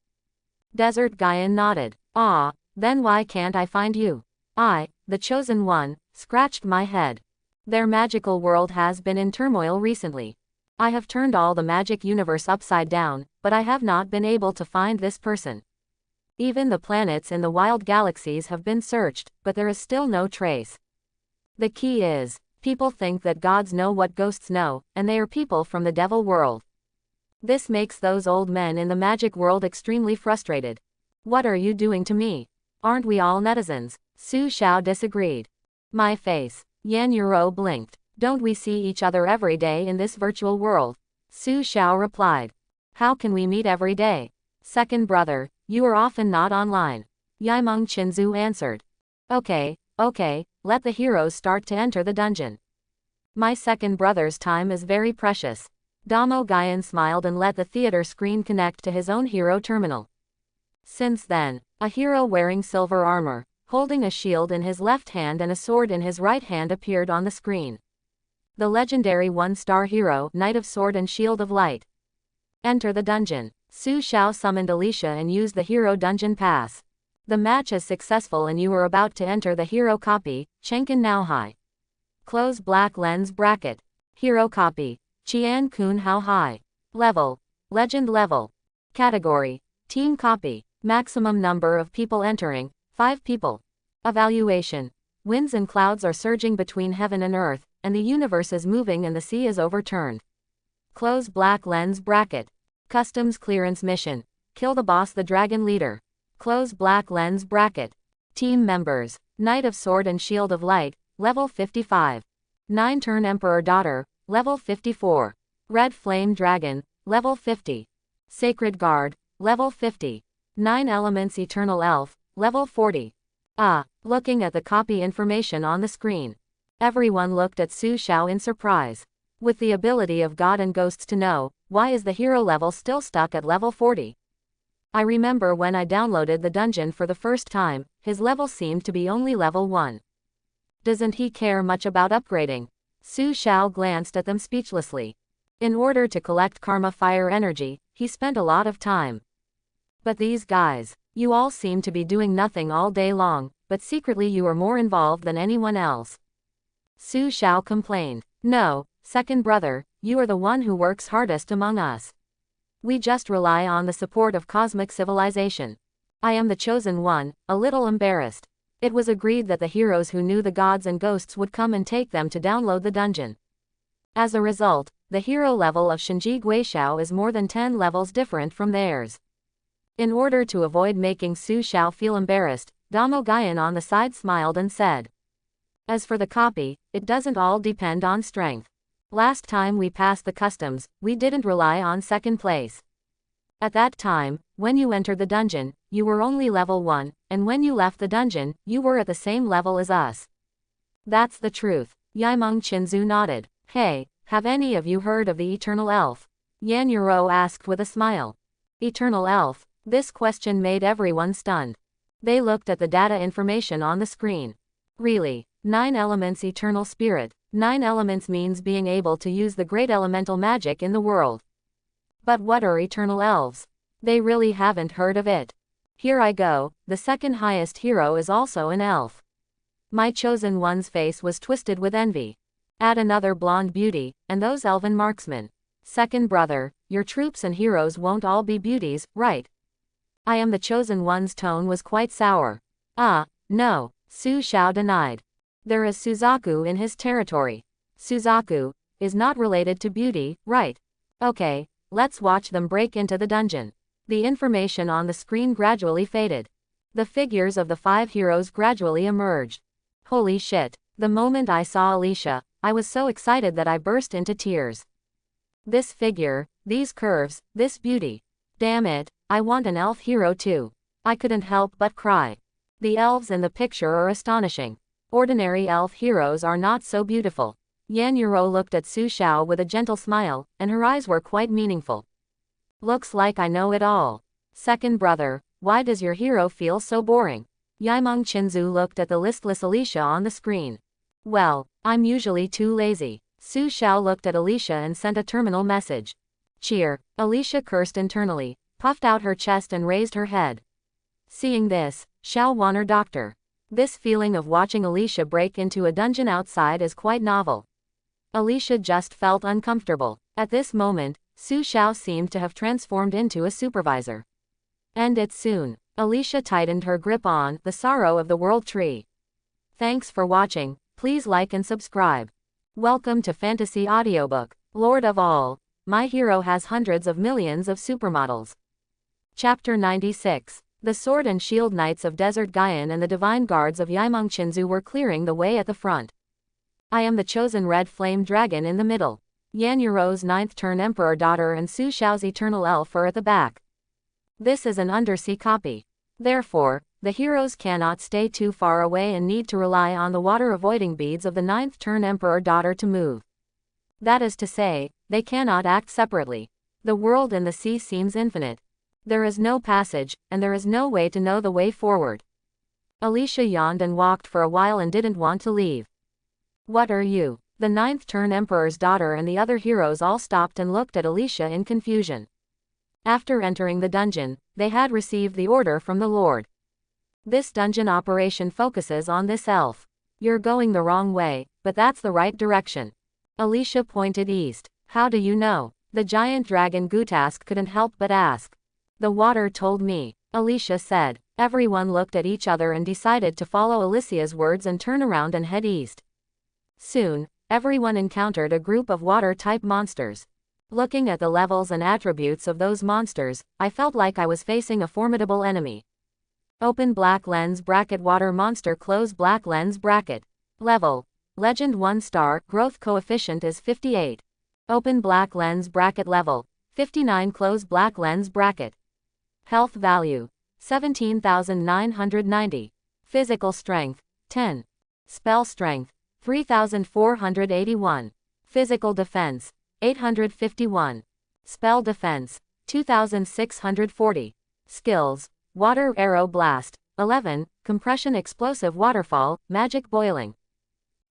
Desert Guyan nodded. Ah, then why can't I find you? I, the chosen one, scratched my head. Their magical world has been in turmoil recently. I have turned all the magic universe upside down, but I have not been able to find this person. Even the planets in the wild galaxies have been searched, but there is still no trace. The key is, people think that gods know what ghosts know, and they are people from the devil world. This makes those old men in the magic world extremely frustrated. What are you doing to me? Aren't we all netizens? Su Xiao disagreed. My face. Yan Yuro blinked. Don't we see each other every day in this virtual world? Su Xiao replied. How can we meet every day? Second brother, you are often not online. Yaimeng Chinzu answered. Okay, let the heroes start to enter the dungeon. My second brother's time is very precious. Damo Guyan smiled and let the theater screen connect to his own hero terminal. Since then, a hero wearing silver armor, holding a shield in his left hand and a sword in his right hand appeared on the screen. The legendary one-star hero, Knight of Sword and Shield of Light. Enter the dungeon. Su Xiao summoned Alicia and used the hero dungeon pass. The match is successful and you are about to enter the hero copy, Chenkin Naohai. Close black lens bracket. Hero copy. Qian Kun Hao Hai. Level. Legend level. Category. Team copy. Maximum number of people entering, 5 people. Evaluation. Winds and clouds are surging between heaven and earth, and the universe is moving and the sea is overturned. Close black lens bracket. Customs clearance mission. Kill the boss the dragon leader. Close black lens bracket. Team members. Knight of Sword and Shield of Light, level 55. 9-turn Emperor Daughter, level 54. Red Flame Dragon, level 50. Sacred Guard, level 50. 9 Elements Eternal Elf, level 40. Looking at the copy information on the screen. Everyone looked at Su Xiao in surprise. With the ability of God and ghosts to know, why is the hero level still stuck at level 40? I remember when I downloaded the dungeon for the first time, his level seemed to be only level 1. Doesn't he care much about upgrading? Su Xiao glanced at them speechlessly. In order to collect karma fire energy, he spent a lot of time. But these guys, you all seem to be doing nothing all day long, but secretly you are more involved than anyone else. Su Xiao complained. No, second brother, you are the one who works hardest among us. We just rely on the support of cosmic civilization. I am the chosen one, a little embarrassed. It was agreed that the heroes who knew the gods and ghosts would come and take them to download the dungeon. As a result, the hero level of Shinji Guixiao is more than 10 levels different from theirs. In order to avoid making Su Xiao feel embarrassed, Damo Guyan on the side smiled and said, as for the copy, it doesn't all depend on strength. Last time we passed the customs, we didn't rely on second place. At that time, when you entered the dungeon, you were only level 1, and when you left the dungeon, you were at the same level as us. That's the truth. Yaimeng Qinzu nodded. Hey, have any of you heard of the Eternal Elf? Yan Yuro asked with a smile. Eternal Elf? This question made everyone stunned. They looked at the data information on the screen. Really? 9 elements eternal spirit. 9 elements means being able to use the great elemental magic in the world. But what are eternal elves? They really haven't heard of it. Here I go, the second highest hero is also an elf. My chosen one's face was twisted with envy. Add another blonde beauty, and those elven marksmen. Second brother, your troops and heroes won't all be beauties, right? I am the chosen one's tone was quite sour. No, Su Xiao denied. There is Suzaku in his territory. Suzaku is not related to beauty, right? Okay, let's watch them break into the dungeon. The information on the screen gradually faded. The figures of the 5 heroes gradually emerged. Holy shit, the moment I saw Alicia, I was so excited that I burst into tears. This figure, these curves, this beauty. Damn it, I want an elf hero too. I couldn't help but cry. The elves in the picture are astonishing. Ordinary elf heroes are not so beautiful. Yan Yuro looked at Su Xiao with a gentle smile, and her eyes were quite meaningful. Looks like I know it all. Second brother, why does your hero feel so boring? Yaimeng Qinzu looked at the listless Alicia on the screen. Well, I'm usually too lazy. Su Xiao looked at Alicia and sent a terminal message. Cheer. Alicia cursed internally, puffed out her chest and raised her head. Seeing this, Xiao Wanner doctor. This feeling of watching Alicia break into a dungeon outside is quite novel. Alicia just felt uncomfortable. At this moment, Su Xiao seemed to have transformed into a supervisor. End it soon. Alicia tightened her grip on the sorrow of the world tree. Thanks for watching. Please like and subscribe. Welcome to Fantasy Audiobook, Lord of All. My hero has hundreds of millions of supermodels. Chapter 96. The Sword and Shield Knights of Desert Guyan and the Divine Guards of Yaimeng Qinzu were clearing the way at the front. I am the chosen red flame dragon in the middle. Yan Yuro's 9th turn Emperor daughter and Su Xiao's eternal elf are at the back. This is an undersea copy. Therefore, the heroes cannot stay too far away and need to rely on the water avoiding beads of the 9th turn Emperor daughter to move. That is to say, they cannot act separately. The world in the sea seems infinite. There is no passage, and there is no way to know the way forward. Alicia yawned and walked for a while and didn't want to leave. What are you? The 9th turn Emperor's daughter and the other heroes all stopped and looked at Alicia in confusion. After entering the dungeon, they had received the order from the Lord. This dungeon operation focuses on this elf. You're going the wrong way, but that's the right direction. Alicia pointed east. How do you know? The giant dragon Gutask couldn't help but ask. The water told me, Alicia said. Everyone looked at each other and decided to follow Alicia's words and turn around and head east. Soon, everyone encountered a group of water-type monsters. Looking at the levels and attributes of those monsters, I felt like I was facing a formidable enemy. Open black lens bracket water monster close black lens bracket. Level. Legend 1 star, growth coefficient is 58. Open black lens bracket level. 59 close black lens bracket. Health value. 17,990. Physical strength. 10. Spell strength. 3,481. Physical defense, 851. Spell defense, 2,640. Skills, water arrow blast, 11, compression explosive waterfall, magic boiling.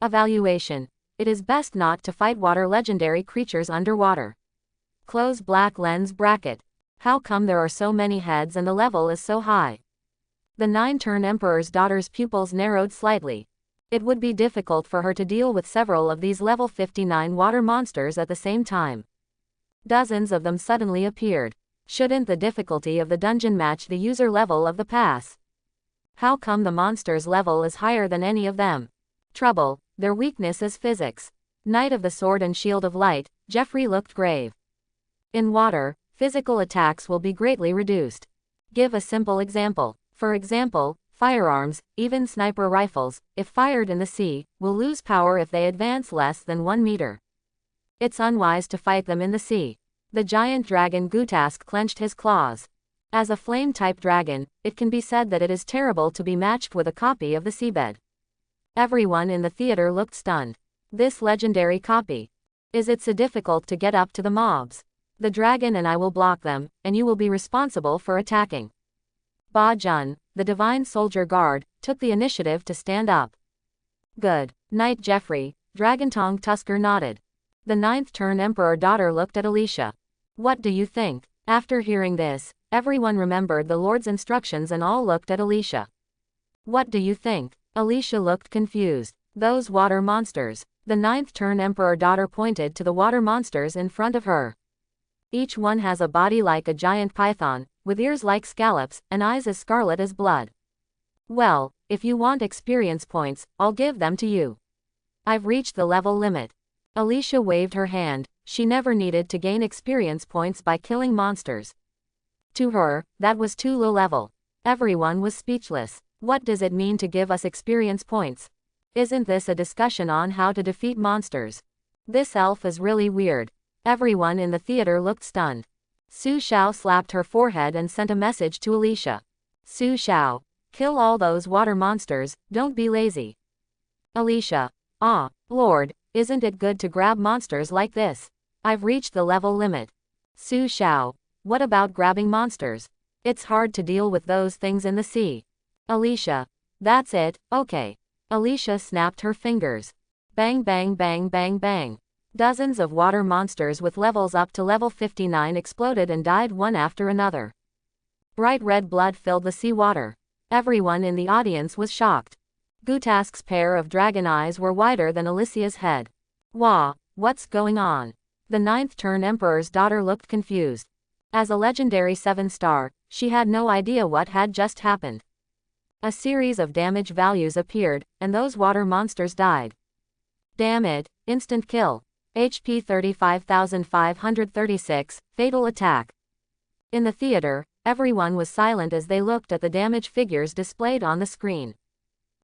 Evaluation. It is best not to fight water legendary creatures underwater. Close black lens bracket. How come there are so many heads and the level is so high? The 9-turn Emperor's daughter's pupils narrowed slightly. It would be difficult for her to deal with several of these level 59 water monsters at the same time. Dozens of them suddenly appeared. Shouldn't the difficulty of the dungeon match the user level of the pass? How come the monster's level is higher than any of them? Trouble, their weakness is physics. Knight of the Sword and Shield of Light, Jeffrey looked grave. In water, physical attacks will be greatly reduced. Give a simple example. For example, firearms, even sniper rifles, if fired in the sea, will lose power if they advance less than 1 meter. It's unwise to fight them in the sea. The giant dragon Gutask clenched his claws. As a flame-type dragon, it can be said that it is terrible to be matched with a copy of the seabed. Everyone in the theater looked stunned. This legendary copy. Is it so difficult to get up to the mobs? The dragon and I will block them, and you will be responsible for attacking. Ba Jun, the divine soldier guard, took the initiative to stand up. Good. Knight Jeffrey, Dragontong Tusker nodded. The 9th-turn Emperor daughter looked at Alicia. What do you think? After hearing this, everyone remembered the Lord's instructions and all looked at Alicia. What do you think? Alicia looked confused. Those water monsters. The 9th-turn Emperor daughter pointed to the water monsters in front of her. Each one has a body like a giant python, with ears like scallops, and eyes as scarlet as blood. Well, if you want experience points, I'll give them to you. I've reached the level limit. Alicia waved her hand. She never needed to gain experience points by killing monsters. To her, that was too low level. Everyone was speechless. What does it mean to give us experience points? Isn't this a discussion on how to defeat monsters? This elf is really weird. Everyone in the theater looked stunned. Su Xiao slapped her forehead and sent a message to Alicia. Su Xiao, kill all those water monsters, don't be lazy. Alicia, ah, Lord, isn't it good to grab monsters like this? I've reached the level limit. Su Xiao, what about grabbing monsters? It's hard to deal with those things in the sea. Alicia, that's it, okay. Alicia snapped her fingers. Bang bang bang bang bang. Dozens of water monsters with levels up to level 59 exploded and died one after another. Bright red blood filled the seawater. Everyone in the audience was shocked. Gutask's pair of dragon eyes were wider than Alicia's head. Wah, what's going on? The 9th-turn Emperor's daughter looked confused. As a legendary 7-star, she had no idea what had just happened. A series of damage values appeared, and those water monsters died. Damn it, instant kill. HP 35,536, fatal attack. In the theater, everyone was silent as they looked at the damage figures displayed on the screen.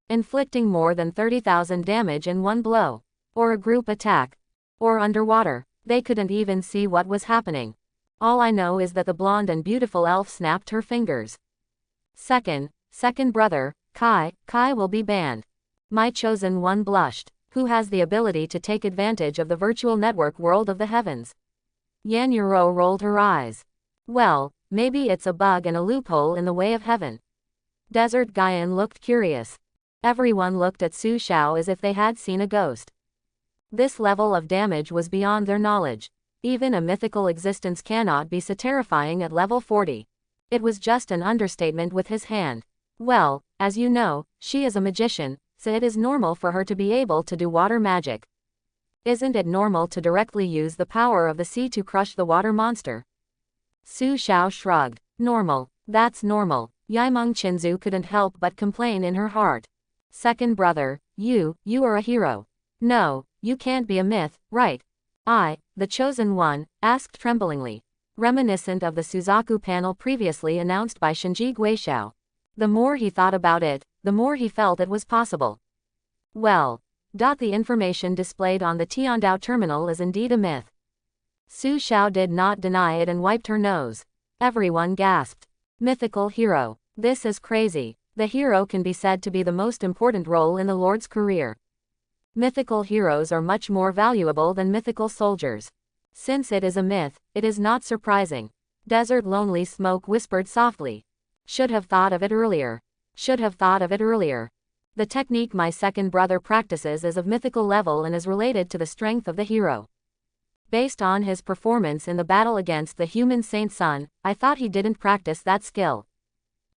Inflicting more than 30,000 damage in one blow. Or a group attack. Or underwater. They couldn't even see what was happening. All I know is that the blonde and beautiful elf snapped her fingers. Second brother, Kai will be banned. My chosen one blushed. Who has the ability to take advantage of the virtual network world of the heavens? Yan Yuro rolled her eyes. Well, maybe it's a bug and a loophole in the way of heaven. Desert Guyan looked curious. Everyone looked at Su Xiao as if they had seen a ghost. This level of damage was beyond their knowledge. Even a mythical existence cannot be so terrifying at level 40. It was just an understatement with his hand. Well, as you know, she is a magician, so it is normal for her to be able to do water magic. Isn't it normal to directly use the power of the sea to crush the water monster? Su Xiao shrugged. Normal, that's normal. Yaimeng Qinzu couldn't help but complain in her heart. Second brother, you are a hero. No, you can't be a myth, right? I, the chosen one, asked tremblingly. Reminiscent of the Suzaku panel previously announced by Shinji Guixiao. The more he thought about it, the more he felt it was possible. Well, the information displayed on the Tiandao terminal is indeed a myth. Su Xiao did not deny it and wiped her nose. Everyone gasped. Mythical hero. This is crazy. The hero can be said to be the most important role in the Lord's career. Mythical heroes are much more valuable than mythical soldiers. Since it is a myth, it is not surprising. Desert Lonely Smoke whispered softly. Should have thought of it earlier. Should have thought of it earlier. The technique my second brother practices is of mythical level and is related to the strength of the hero. Based on his performance in the battle against the human Saint Sun, I thought he didn't practice that skill.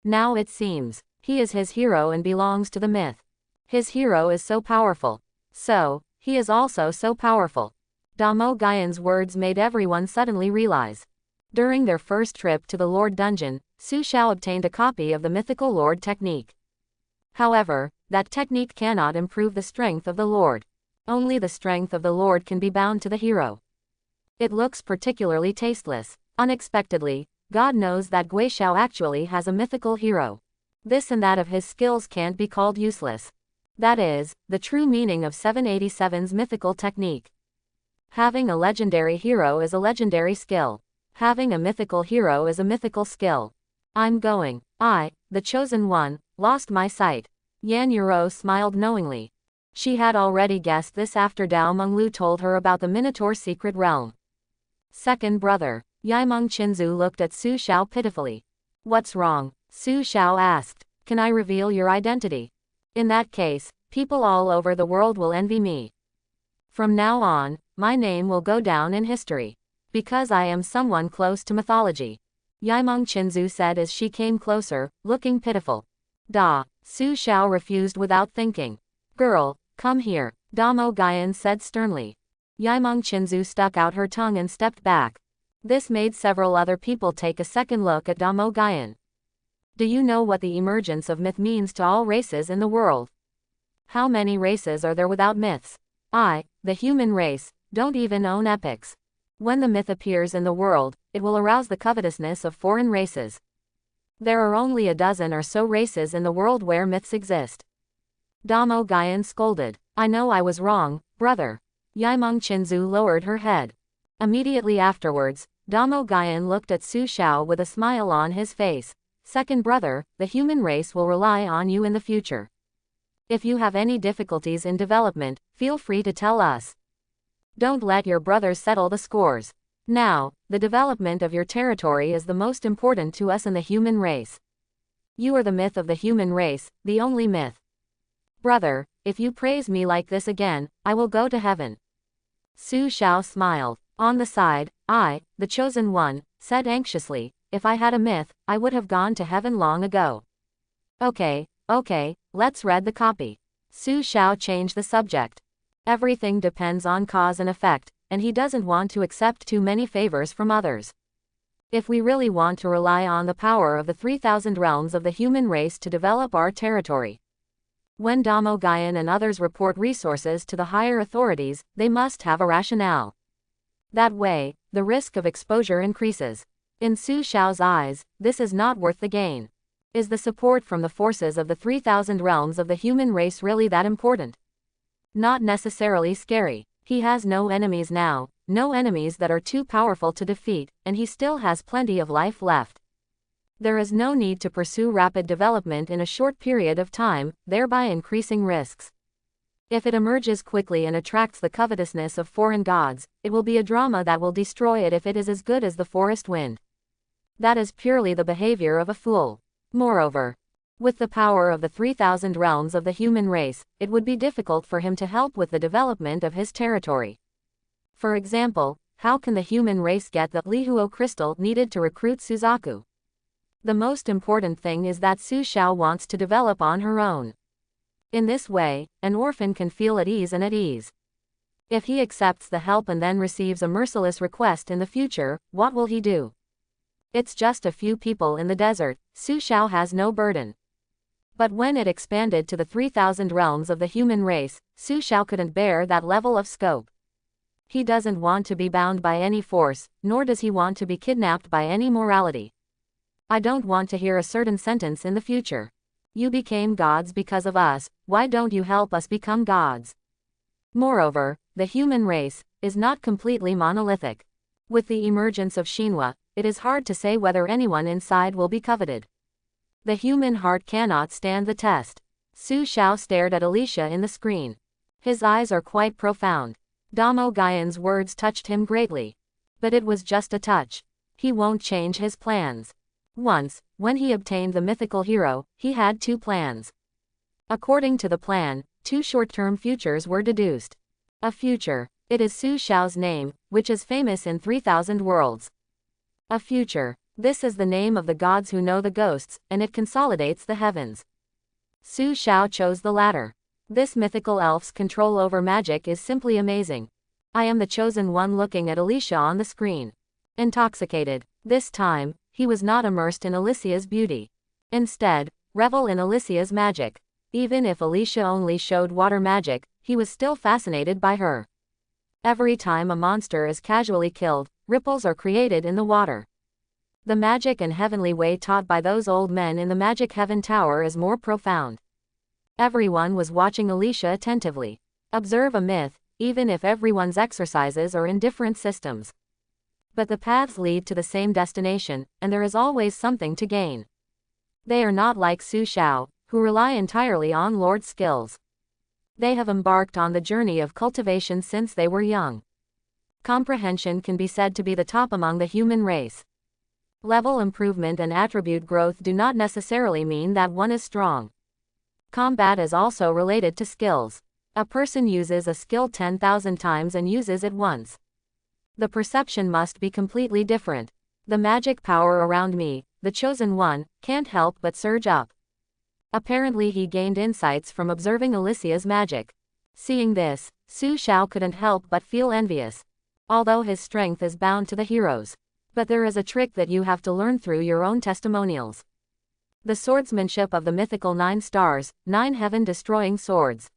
Now it seems, he is his hero and belongs to the myth. His hero is so powerful. So, he is also so powerful. Damo Guyan's words made everyone suddenly realize. During their first trip to the Lord Dungeon, Su Xiao obtained a copy of the mythical Lord technique. However, that technique cannot improve the strength of the Lord. Only the strength of the Lord can be bound to the hero. It looks particularly tasteless. Unexpectedly, God knows that Gui Xiao actually has a mythical hero. This and that of his skills can't be called useless. That is, the true meaning of 787's mythical technique. Having a legendary hero is a legendary skill. Having a mythical hero is a mythical skill. I, the chosen one, lost my sight. Yan Yuro smiled knowingly. She had already guessed this after Dao Menglu told her about the Minotaur secret realm. Second brother, Yaimeng Qinzu looked at Su Xiao pitifully. What's wrong? Su Xiao asked. Can I reveal your identity? In that case, people all over the world will envy me. From now on, my name will go down in history. Because I am someone close to mythology. Yaimeng Qinzu said as she came closer, looking pitiful. Da. Su Xiao refused without thinking. Girl, come here, Damo Guyan said sternly. Yaimeng Qinzu stuck out her tongue and stepped back. This made several other people take a second look at Damo Guyan. Do you know what the emergence of myth means to all races in the world? How many races are there without myths? I, the human race, don't even own epics. When the myth appears in the world, it will arouse the covetousness of foreign races. There are only a dozen or so races in the world where myths exist. Damo Guyan scolded. I know I was wrong, brother. Yaimeng Qinzu lowered her head. Immediately afterwards, Damo Guyan looked at Su Xiao with a smile on his face. Second brother, the human race will rely on you in the future. If you have any difficulties in development, feel free to tell us. Don't let your brothers settle the scores. Now, the development of your territory is the most important to us in the human race. You are the myth of the human race, the only myth. Brother, if you praise me like this again, I will go to heaven. Su Xiao smiled. On the side, I, the chosen one, said anxiously, if I had a myth, I would have gone to heaven long ago. Okay, let's read the copy. Su Xiao changed the subject. Everything depends on cause and effect, and he doesn't want to accept too many favors from others. If we really want to rely on the power of the 3,000 realms of the human race to develop our territory. When Damo Guyan and others report resources to the higher authorities, they must have a rationale. That way, the risk of exposure increases. In Su Xiao's eyes, this is not worth the gain. Is the support from the forces of the 3,000 realms of the human race really that important? Not necessarily scary. He has no enemies now, no enemies that are too powerful to defeat, and he still has plenty of life left. There is no need to pursue rapid development in a short period of time, thereby increasing risks. If it emerges quickly and attracts the covetousness of foreign gods, it will be a drama that will destroy it if it is as good as the forest wind. That is purely the behavior of a fool. Moreover, with the power of the 3,000 realms of the human race, it would be difficult for him to help with the development of his territory. For example, how can the human race get the Lihuo crystal needed to recruit Suzaku? The most important thing is that Su Xiao wants to develop on her own. In this way, an orphan can feel at ease and at ease. If he accepts the help and then receives a merciless request in the future, what will he do? It's just a few people in the desert, Su Xiao has no burden. But when it expanded to the 3,000 realms of the human race, Su Xiao couldn't bear that level of scope. He doesn't want to be bound by any force, nor does he want to be kidnapped by any morality. I don't want to hear a certain sentence in the future. You became gods because of us, why don't you help us become gods? Moreover, the human race is not completely monolithic. With the emergence of Xinhua, it is hard to say whether anyone inside will be coveted. The human heart cannot stand the test. Su Xiao stared at Alicia in the screen. His eyes are quite profound. Damo Guyan's words touched him greatly. But it was just a touch. He won't change his plans. Once, when he obtained the mythical hero, he had two plans. According to the plan, two short-term futures were deduced. A future. It is Su Xiao's name, which is famous in 3,000 worlds. A future. This is the name of the gods who know the ghosts, and it consolidates the heavens. Su Xiao chose the latter. This mythical elf's control over magic is simply amazing. I am the chosen one. Looking at Alicia on the screen. Intoxicated. This time, he was not immersed in Alicia's beauty. Instead, revel in Alicia's magic. Even if Alicia only showed water magic, he was still fascinated by her. Every time a monster is casually killed, ripples are created in the water. The magic and heavenly way taught by those old men in the Magic Heaven Tower is more profound. Everyone was watching Alicia attentively. Observe a myth, even if everyone's exercises are in different systems. But the paths lead to the same destination, and there is always something to gain. They are not like Su Xiao, who rely entirely on Lord's skills. They have embarked on the journey of cultivation since they were young. Comprehension can be said to be the top among the human race. Level improvement and attribute growth do not necessarily mean that one is strong. Combat is also related to skills. A person uses a skill 10,000 times and uses it once. The perception must be completely different. The magic power around me, the chosen one, can't help but surge up. Apparently he gained insights from observing Alicia's magic. Seeing this, Su Xiao couldn't help but feel envious. Although his strength is bound to the heroes. But there is a trick that you have to learn through your own testimonials. The swordsmanship of the mythical 9 stars, 9 heaven-destroying swords.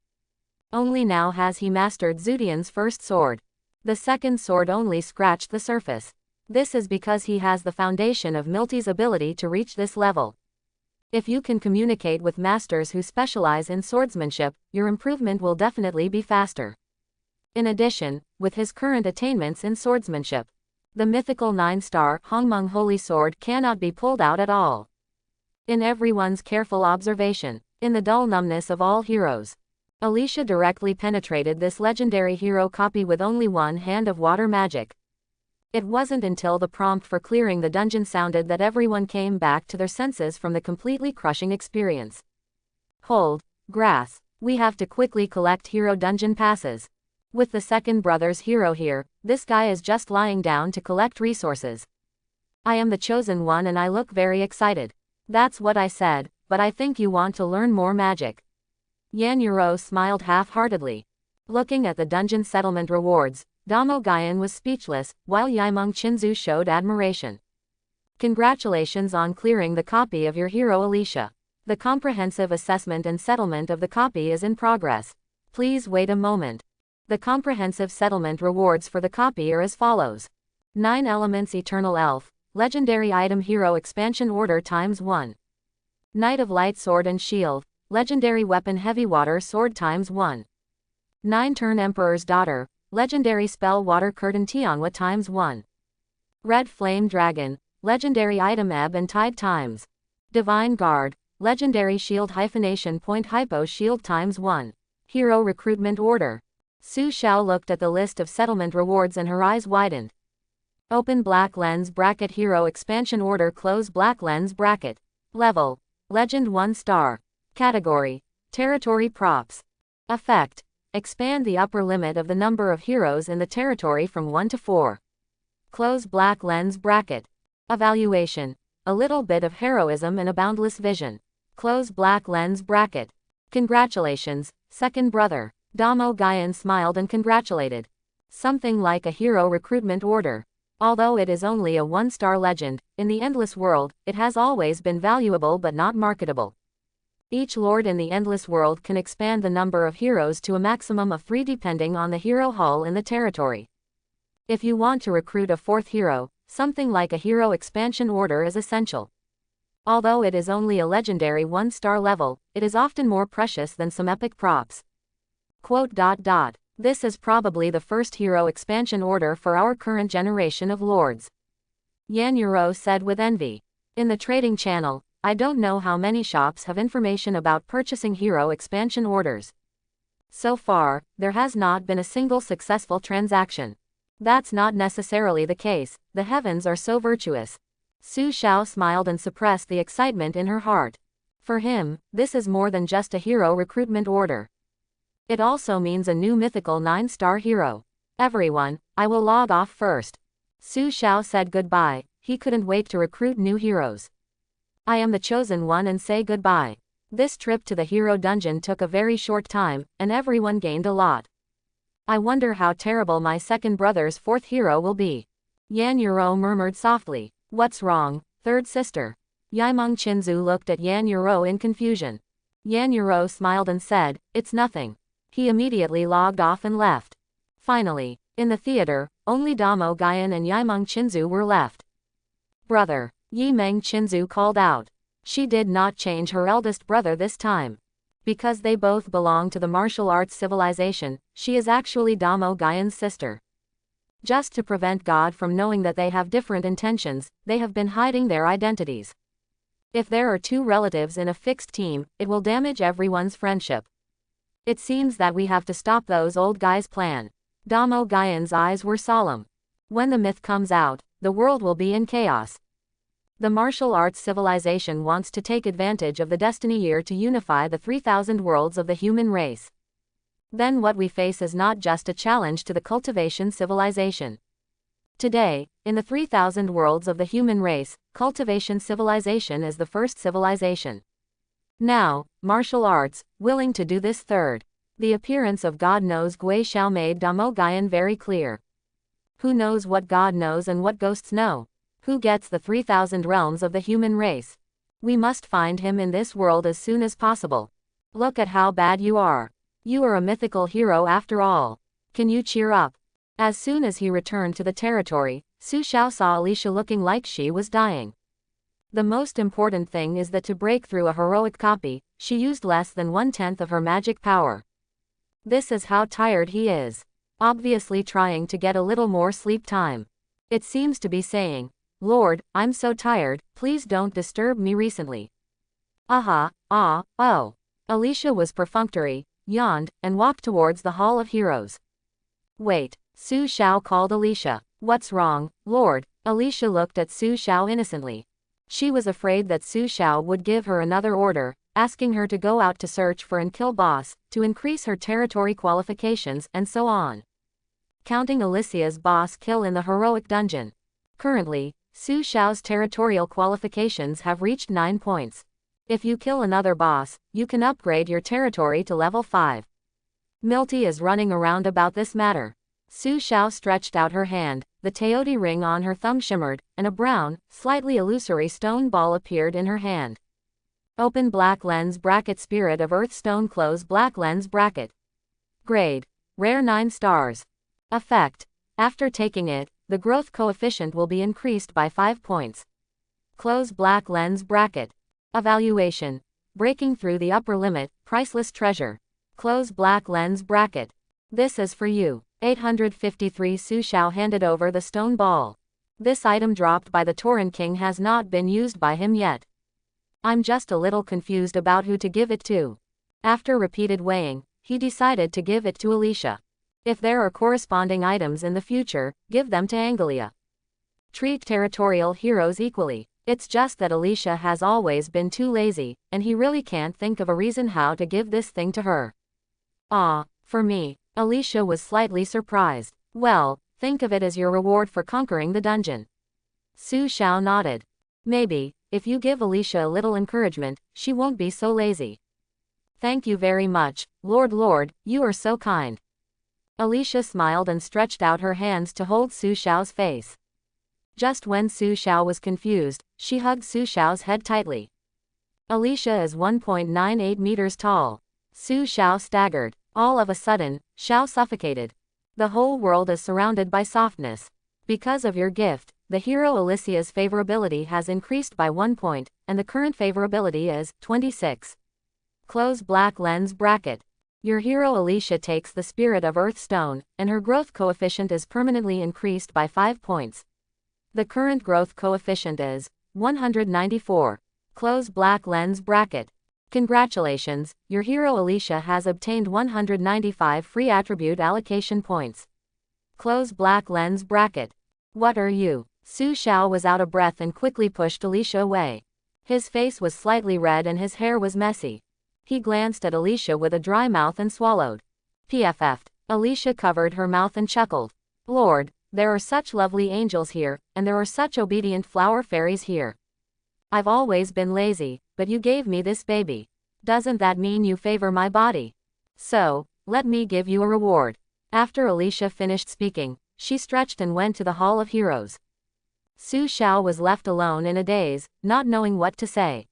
Only now has he mastered Zudian's first sword. The second sword only scratched the surface. This is because he has the foundation of Milty's ability to reach this level. If you can communicate with masters who specialize in swordsmanship, your improvement will definitely be faster. In addition, with his current attainments in swordsmanship, the mythical 9-star Hongmeng Holy Sword cannot be pulled out at all. In everyone's careful observation, in the dull numbness of all heroes, Alicia directly penetrated this legendary hero copy with only one hand of water magic. It wasn't until the prompt for clearing the dungeon sounded that everyone came back to their senses from the completely crushing experience. Hold, grass. We have to quickly collect hero dungeon passes. With the second brother's hero here, this guy is just lying down to collect resources. I am the chosen one and I look very excited. That's what I said, but I think you want to learn more magic. Yan Yuro smiled half-heartedly. Looking at the dungeon settlement rewards, Damo Guyan was speechless, while Yaimeng Qinzu showed admiration. Congratulations on clearing the copy of your hero Alicia. The comprehensive assessment and settlement of the copy is in progress. Please wait a moment. The comprehensive settlement rewards for the copy are as follows. 9 Elements Eternal Elf, Legendary Item Hero Expansion Order ×1. Knight of Light Sword and Shield, Legendary Weapon Heavy Water Sword ×1. 9 Turn Emperor's Daughter, Legendary Spell Water Curtain Tianhua ×1. Red Flame Dragon, Legendary Item Ebb and Tide ×. Divine Guard, Legendary Shield Hyphenation Point Hypo Shield ×1. Hero Recruitment Order. Su Xiao looked at the list of settlement rewards and her eyes widened. Open black lens bracket Hero Expansion Order close black lens bracket. Level. Legend 1 star. Category. Territory Props. Effect. Expand the upper limit of the number of heroes in the territory from 1 to 4. Close black lens bracket. Evaluation. A little bit of heroism and a boundless vision. Close black lens bracket. Congratulations, second brother. Damo Guyan smiled and congratulated. Something like a hero recruitment order. Although it is only a 1-star legend, in the Endless World, it has always been valuable but not marketable. Each lord in the Endless World can expand the number of heroes to a maximum of 3 depending on the hero hull in the territory. If you want to recruit a 4th hero, something like a hero expansion order is essential. Although it is only a legendary 1-star level, it is often more precious than some epic props. This is probably the first hero expansion order for our current generation of lords. Yan Yuro said with envy. In the trading channel, I don't know how many shops have information about purchasing hero expansion orders. So far, there has not been a single successful transaction. That's not necessarily the case, the heavens are so virtuous. Su Xiao smiled and suppressed the excitement in her heart. For him, this is more than just a hero recruitment order. It also means a new mythical 9-star hero. Everyone, I will log off first. Su Xiao said goodbye, he couldn't wait to recruit new heroes. I am the chosen one and say goodbye. This trip to the hero dungeon took a very short time, and everyone gained a lot. I wonder how terrible my second brother's fourth hero will be. Yan Yuro murmured softly. What's wrong, third sister? Yaimeng Qinzu looked at Yan Yuro in confusion. Yan Yuro smiled and said, it's nothing. He immediately logged off and left. Finally, in the theater, only Damo Guyan and Yaimeng Qinzu were left. Brother, Yimeng Qinzu called out. She did not change her eldest brother this time. Because they both belong to the martial arts civilization, she is actually Damo Guyan's sister. Just to prevent God from knowing that they have different intentions, they have been hiding their identities. If there are two relatives in a fixed team, it will damage everyone's friendship. It seems that we have to stop those old guys' plan. Damo Guyan's eyes were solemn. When the myth comes out, the world will be in chaos. The martial arts civilization wants to take advantage of the destiny year to unify the 3,000 worlds of the human race. Then what we face is not just a challenge to the cultivation civilization. Today, in the 3,000 worlds of the human race, cultivation civilization is the first civilization. Now, martial arts, willing to do this third. The appearance of God knows Gui Xiao made Damo Guyan very clear. Who knows what God knows and what ghosts know? Who gets the 3,000 realms of the human race? We must find him in this world as soon as possible. Look at how bad you are. You are a mythical hero after all. Can you cheer up? As soon as he returned to the territory, Su Xiao saw Alicia looking like she was dying. The most important thing is that to break through a heroic copy, she used less than 1/10 of her magic power. This is how tired he is. Obviously trying to get a little more sleep time. It seems to be saying, Lord, I'm so tired, please don't disturb me recently. Oh. Alicia was perfunctory, yawned, and walked towards the Hall of Heroes. Wait, Su Xiao called Alicia. What's wrong, Lord? Alicia looked at Su Xiao innocently. She was afraid that Su Xiao would give her another order, asking her to go out to search for and kill boss, to increase her territory qualifications, and so on. Counting Alicia's boss kill in the heroic dungeon. Currently, Su Xiao's territorial qualifications have reached 9 points. If you kill another boss, you can upgrade your territory to level 5. Milty is running around about this matter. Su Xiao stretched out her hand, the Teoti ring on her thumb shimmered, and a brown, slightly illusory stone ball appeared in her hand. Open black lens bracket Spirit of Earth Stone close black lens bracket. Grade. Rare 9 stars. Effect. After taking it, the growth coefficient will be increased by 5 points. Close black lens bracket. Evaluation. Breaking through the upper limit, priceless treasure. Close black lens bracket. This is for you. 853 Su Xiao handed over the stone ball. This item dropped by the Torrent King has not been used by him yet. I'm just a little confused about who to give it to. After repeated weighing, he decided to give it to Alicia. If there are corresponding items in the future, give them to Angelia. Treat territorial heroes equally. It's just that Alicia has always been too lazy, and he really can't think of a reason how to give this thing to her. For me. Alicia was slightly surprised. Well, think of it as your reward for conquering the dungeon. Su Xiao nodded. Maybe, if you give Alicia a little encouragement, she won't be so lazy. Thank you very much, Lord, you are so kind. Alicia smiled and stretched out her hands to hold Su Xiao's face. Just when Su Xiao was confused, she hugged Su Xiao's head tightly. Alicia is 1.98 meters tall. Su Xiao staggered. All of a sudden, Xiao suffocated. The whole world is surrounded by softness. Because of your gift, the hero Alicia's favorability has increased by 1 point, and the current favorability is 26. Close black lens bracket. Your hero Alicia takes the Spirit of Earth Stone, and her growth coefficient is permanently increased by 5 points. The current growth coefficient is 194. Close black lens bracket. Congratulations, your hero Alicia has obtained 195 free attribute allocation points. Close black lens bracket. What are you? Su Xiao was out of breath and quickly pushed Alicia away. His face was slightly red and his hair was messy. He glanced at Alicia with a dry mouth and swallowed. PFF'd. Alicia covered her mouth and chuckled. Lord, there are such lovely angels here, and there are such obedient flower fairies here. I've always been lazy, but you gave me this baby. Doesn't that mean you favor my body? So, let me give you a reward. After Alicia finished speaking, she stretched and went to the Hall of Heroes. Su Xiao was left alone in a daze, not knowing what to say.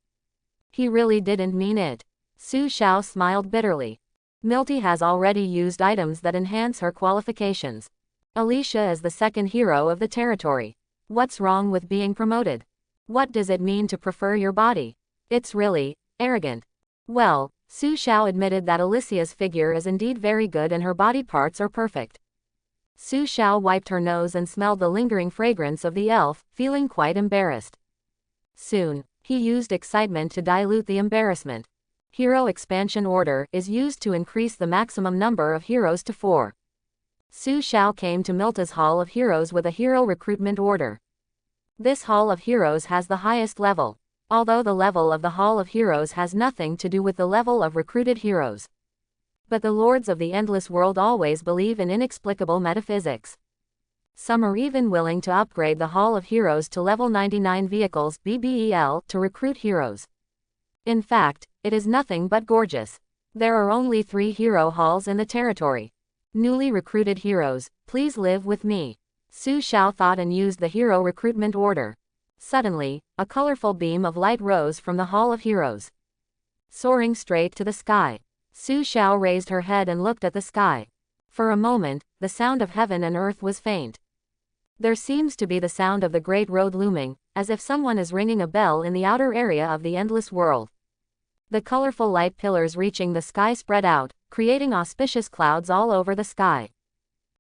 He really didn't mean it. Su Xiao smiled bitterly. Milty has already used items that enhance her qualifications. Alicia is the second hero of the territory. What's wrong with being promoted? What does it mean to prefer your body? It's really arrogant. Well, Su Xiao admitted that Alicia's figure is indeed very good and her body parts are perfect. Su Xiao wiped her nose and smelled the lingering fragrance of the elf, feeling quite embarrassed. Soon, he used excitement to dilute the embarrassment. Hero Expansion Order is used to increase the maximum number of heroes to 4. Su Xiao came to Milta's Hall of Heroes with a hero recruitment order. This Hall of Heroes has the highest level, although the level of the Hall of Heroes has nothing to do with the level of recruited heroes. But the lords of the endless world always believe in inexplicable metaphysics. Some are even willing to upgrade the Hall of Heroes to level 99 vehicles BBEL to recruit heroes. In fact, it is nothing but gorgeous. There are only 3 hero halls in the territory. Newly recruited heroes, please live with me. Su Xiao thought and used the hero recruitment order. Suddenly, a colorful beam of light rose from the Hall of Heroes. Soaring straight to the sky. Su Xiao raised her head and looked at the sky. For a moment, the sound of heaven and earth was faint. There seems to be the sound of the great road looming, as if someone is ringing a bell in the outer area of the endless world. The colorful light pillars reaching the sky spread out, creating auspicious clouds all over the sky.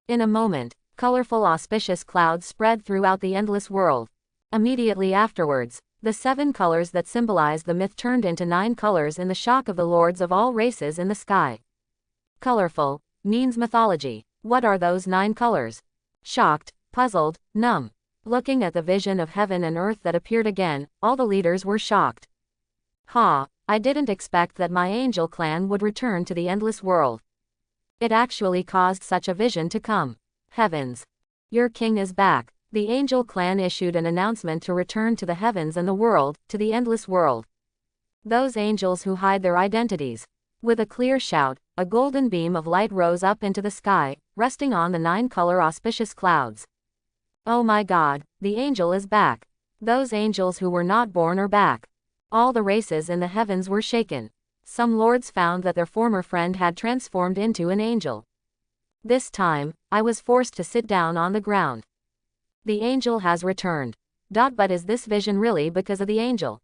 In a moment, colorful auspicious clouds spread throughout the endless world. Immediately afterwards, the 7 colors that symbolize the myth turned into 9 colors in the shock of the lords of all races in the sky. Colorful means mythology. What are those 9 colors? Shocked, puzzled, numb. Looking at the vision of heaven and earth that appeared again, all the leaders were shocked. Ha, I didn't expect that my angel clan would return to the endless world. It actually caused such a vision to come. Heavens! Your king is back. The angel clan issued an announcement to return to the heavens and the world, to the endless world. Those angels who hide their identities. With a clear shout, a golden beam of light rose up into the sky, resting on the 9-color auspicious clouds. Oh my God, the angel is back. Those angels who were not born are back. All the races in the heavens were shaken. Some lords found that their former friend had transformed into an angel. This time, I was forced to sit down on the ground. The angel has returned. But is this vision really because of the angel?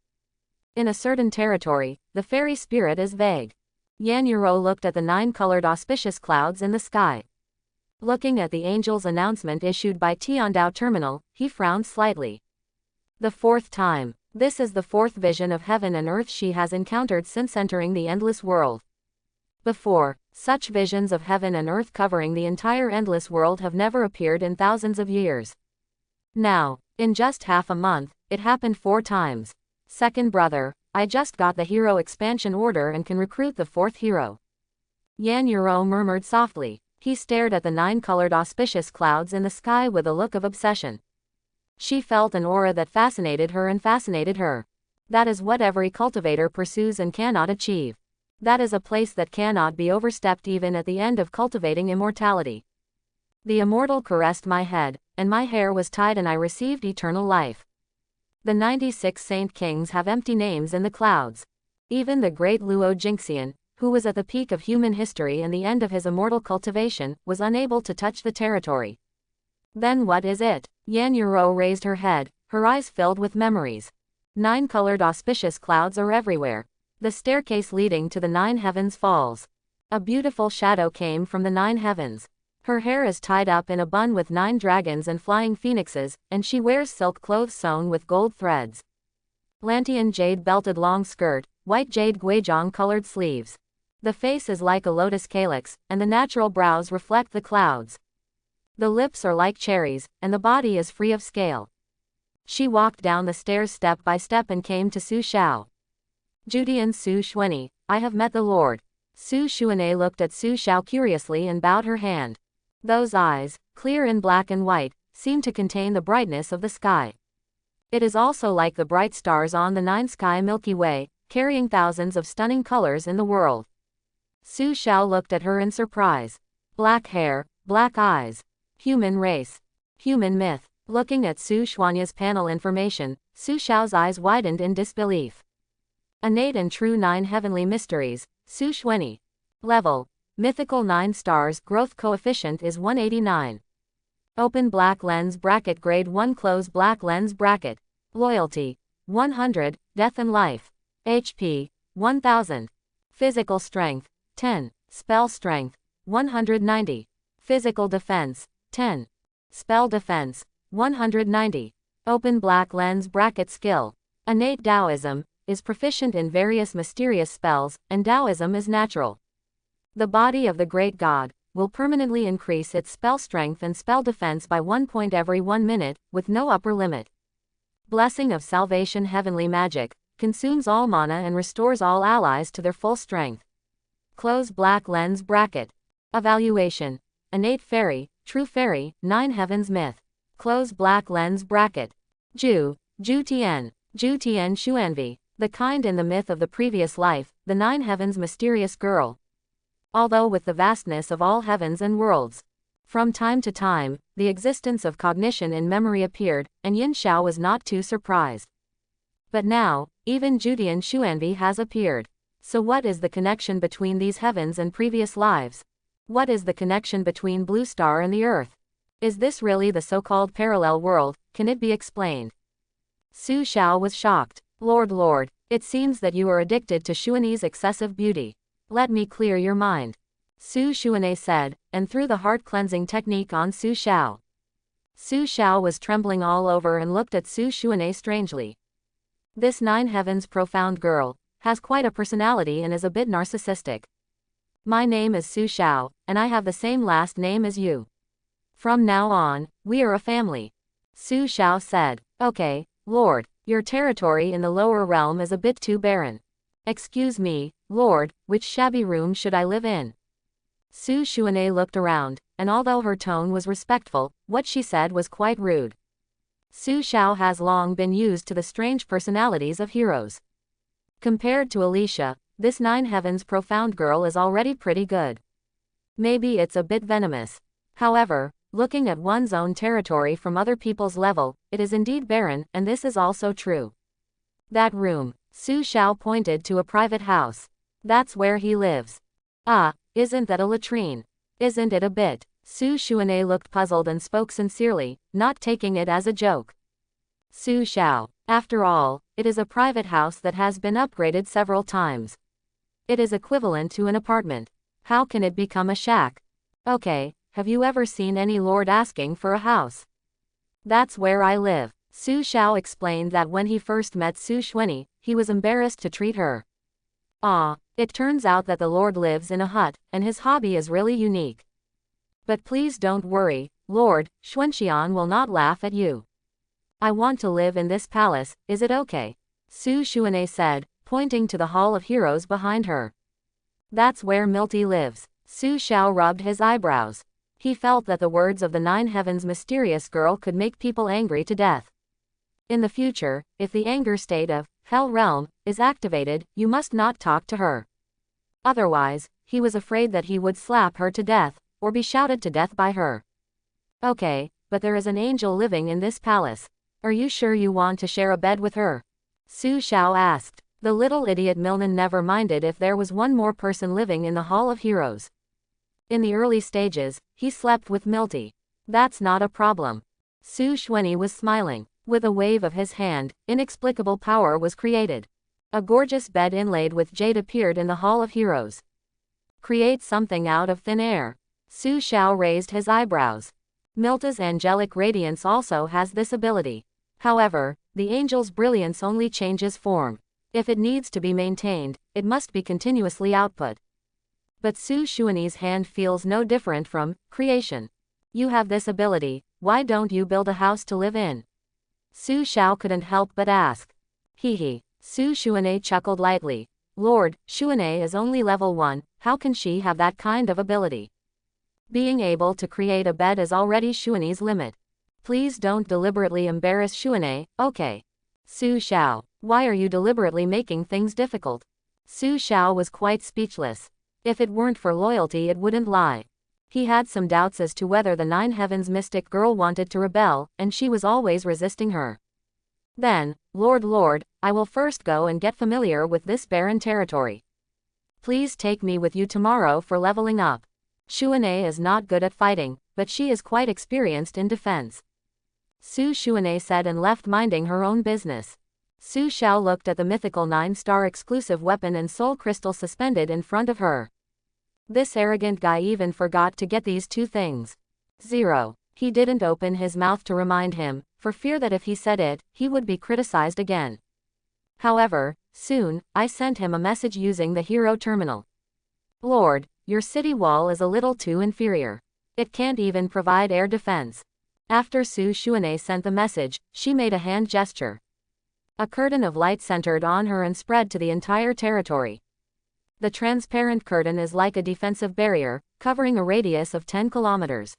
In a certain territory, the fairy spirit is vague. Yan Yuro looked at the 9-colored auspicious clouds in the sky. Looking at the angel's announcement issued by Tiandao Terminal, he frowned slightly. The 4th time. This is the 4th vision of heaven and earth she has encountered since entering the endless world. Before, such visions of heaven and earth covering the entire endless world have never appeared in thousands of years. Now, in just half a month, it happened 4 times. Second brother, I just got the hero expansion order and can recruit the 4th hero. Yan Yuro murmured softly. He stared at the 9-colored auspicious clouds in the sky with a look of obsession. She felt an aura that fascinated her and fascinated her. That is what every cultivator pursues and cannot achieve. That is a place that cannot be overstepped even at the end of cultivating immortality. The immortal caressed my head, and my hair was tied and I received eternal life. The 96 Saint Kings have empty names in the clouds. Even the great Luo Jingxian, who was at the peak of human history and the end of his immortal cultivation, was unable to touch the territory. Then what is it? Yan Yuro raised her head, her eyes filled with memories. 9-colored auspicious clouds are everywhere. The staircase leading to the 9 heavens falls. A beautiful shadow came from the 9 heavens. Her hair is tied up in a bun with 9 dragons and flying phoenixes, and she wears silk clothes sewn with gold threads. Lantian jade belted long skirt, white jade guizhong-colored sleeves. The face is like a lotus calyx, and the natural brows reflect the clouds. The lips are like cherries, and the body is free of scale. She walked down the stairs step by step and came to Su Xiao. Judian Su Xuanyi, I have met the Lord. Su Xuanyi looked at Su Xiao curiously and bowed her hand. Those eyes, clear in black and white, seem to contain the brightness of the sky. It is also like the bright stars on the night sky Milky Way, carrying thousands of stunning colors in the world. Su Xiao looked at her in surprise. Black hair, black eyes. Human race. Human myth. Looking at Su Xuanyi's panel information, Su Xiao's eyes widened in disbelief. Innate and true 9 heavenly mysteries, Su Xuanyi. Level. Mythical 9 stars, growth coefficient is 189. Open black lens bracket grade 1 close black lens bracket. Loyalty. 100, death and life. HP. 1000. Physical strength. 10. Spell strength. 190. Physical defense. 10. Spell defense. 190. Open black lens bracket skill. Innate Taoism, is proficient in various mysterious spells, and Taoism is natural. The body of the great god will permanently increase its spell strength and spell defense by 1 point every 1 minute, with no upper limit. Blessing of Salvation heavenly magic, consumes all mana and restores all allies to their full strength. Close black lens bracket. Evaluation. Innate fairy, true fairy, 9 heavens myth. Close black lens bracket. Ju Tian Xuanvi, the kind in the myth of the previous life, the 9 heavens mysterious girl. Although with the vastness of all heavens and worlds, from time to time, the existence of cognition in memory appeared, and Yin Xiao was not too surprised. But now, even Judian Xuanvi has appeared. So what is the connection between these heavens and previous lives? What is the connection between Blue Star and the Earth? Is this really the so-called parallel world? Can it be explained? Su Xiao was shocked. Lord, it seems that you are addicted to Xuanyi's excessive beauty. Let me clear your mind. Su Xuanyi said, and threw the heart-cleansing technique on Su Xiao. Su Xiao was trembling all over and looked at Su Xuanyi strangely. This 9 heavens profound girl has quite a personality and is a bit narcissistic. My name is Su Xiao, and I have the same last name as you. From now on, we are a family. Su Xiao said. Okay, Lord, your territory in the lower realm is a bit too barren. Excuse me, Lord, which shabby room should I live in? Su Xuanyi looked around, and although her tone was respectful, what she said was quite rude. Su Xiao has long been used to the strange personalities of heroes. Compared to Alicia, this 9 heavens profound girl is already pretty good. Maybe it's a bit venomous. However, looking at one's own territory from other people's level, it is indeed barren, and this is also true. That room, Su Xiao pointed to a private house. That's where he lives. Ah, isn't that a latrine? Isn't it a bit? Su Xuanyi looked puzzled and spoke sincerely, not taking it as a joke. Su Xiao, after all, it is a private house that has been upgraded several times. It is equivalent to an apartment. How can it become a shack? Okay, have you ever seen any lord asking for a house? That's where I live. Su Xiao explained that when he first met Su Xuanyi, he was embarrassed to treat her. Ah, it turns out that the lord lives in a hut, and his hobby is really unique. But please don't worry, Lord, Xuanxian will not laugh at you. I want to live in this palace, is it okay? Su Xuanyi said, pointing to the Hall of Heroes behind her. That's where Milty lives. Su Xiao rubbed his eyebrows. He felt that the words of the 9 heavens mysterious girl could make people angry to death. In the future, if the anger state of Hell Realm is activated, you must not talk to her. Otherwise, he was afraid that he would slap her to death, or be shouted to death by her. Okay, but there is an angel living in this palace. Are you sure you want to share a bed with her? Su Xiao asked. The little idiot Milnan never minded if there was one more person living in the Hall of Heroes. In the early stages, he slept with Milty. That's not a problem. Su Xuanyi was smiling. With a wave of his hand, inexplicable power was created. A gorgeous bed inlaid with jade appeared in the Hall of Heroes. Create something out of thin air. Su Xiao raised his eyebrows. Milta's angelic radiance also has this ability. However, the angel's brilliance only changes form. If it needs to be maintained, it must be continuously output. But Su Xuanyi's hand feels no different from creation. You have this ability, why don't you build a house to live in? Su Xiao couldn't help but ask. He. Su Xuanyi chuckled lightly. Lord, Xuanyi is only level 1, how can she have that kind of ability? Being able to create a bed is already Xuanyi's limit. Please don't deliberately embarrass Xuanyi, okay? Su Xiao, why are you deliberately making things difficult? Su Xiao was quite speechless. If it weren't for loyalty it wouldn't lie. He had some doubts as to whether the Nine Heavens mystic girl wanted to rebel, and she was always resisting her. Then, Lord, I will first go and get familiar with this barren territory. Please take me with you tomorrow for leveling up. Xuanyi is not good at fighting, but she is quite experienced in defense. Su Xuanyi said and left minding her own business. Su Xiao looked at the mythical 9-star exclusive weapon and soul crystal suspended in front of her. This arrogant guy even forgot to get these two things. 0. He didn't open his mouth to remind him, for fear that if he said it, he would be criticized again. However, soon, I sent him a message using the hero terminal. Lord, your city wall is a little too inferior. It can't even provide air defense. After Su Xuanyi sent the message, she made a hand gesture. A curtain of light centered on her and spread to the entire territory. The transparent curtain is like a defensive barrier, covering a radius of 10 kilometers.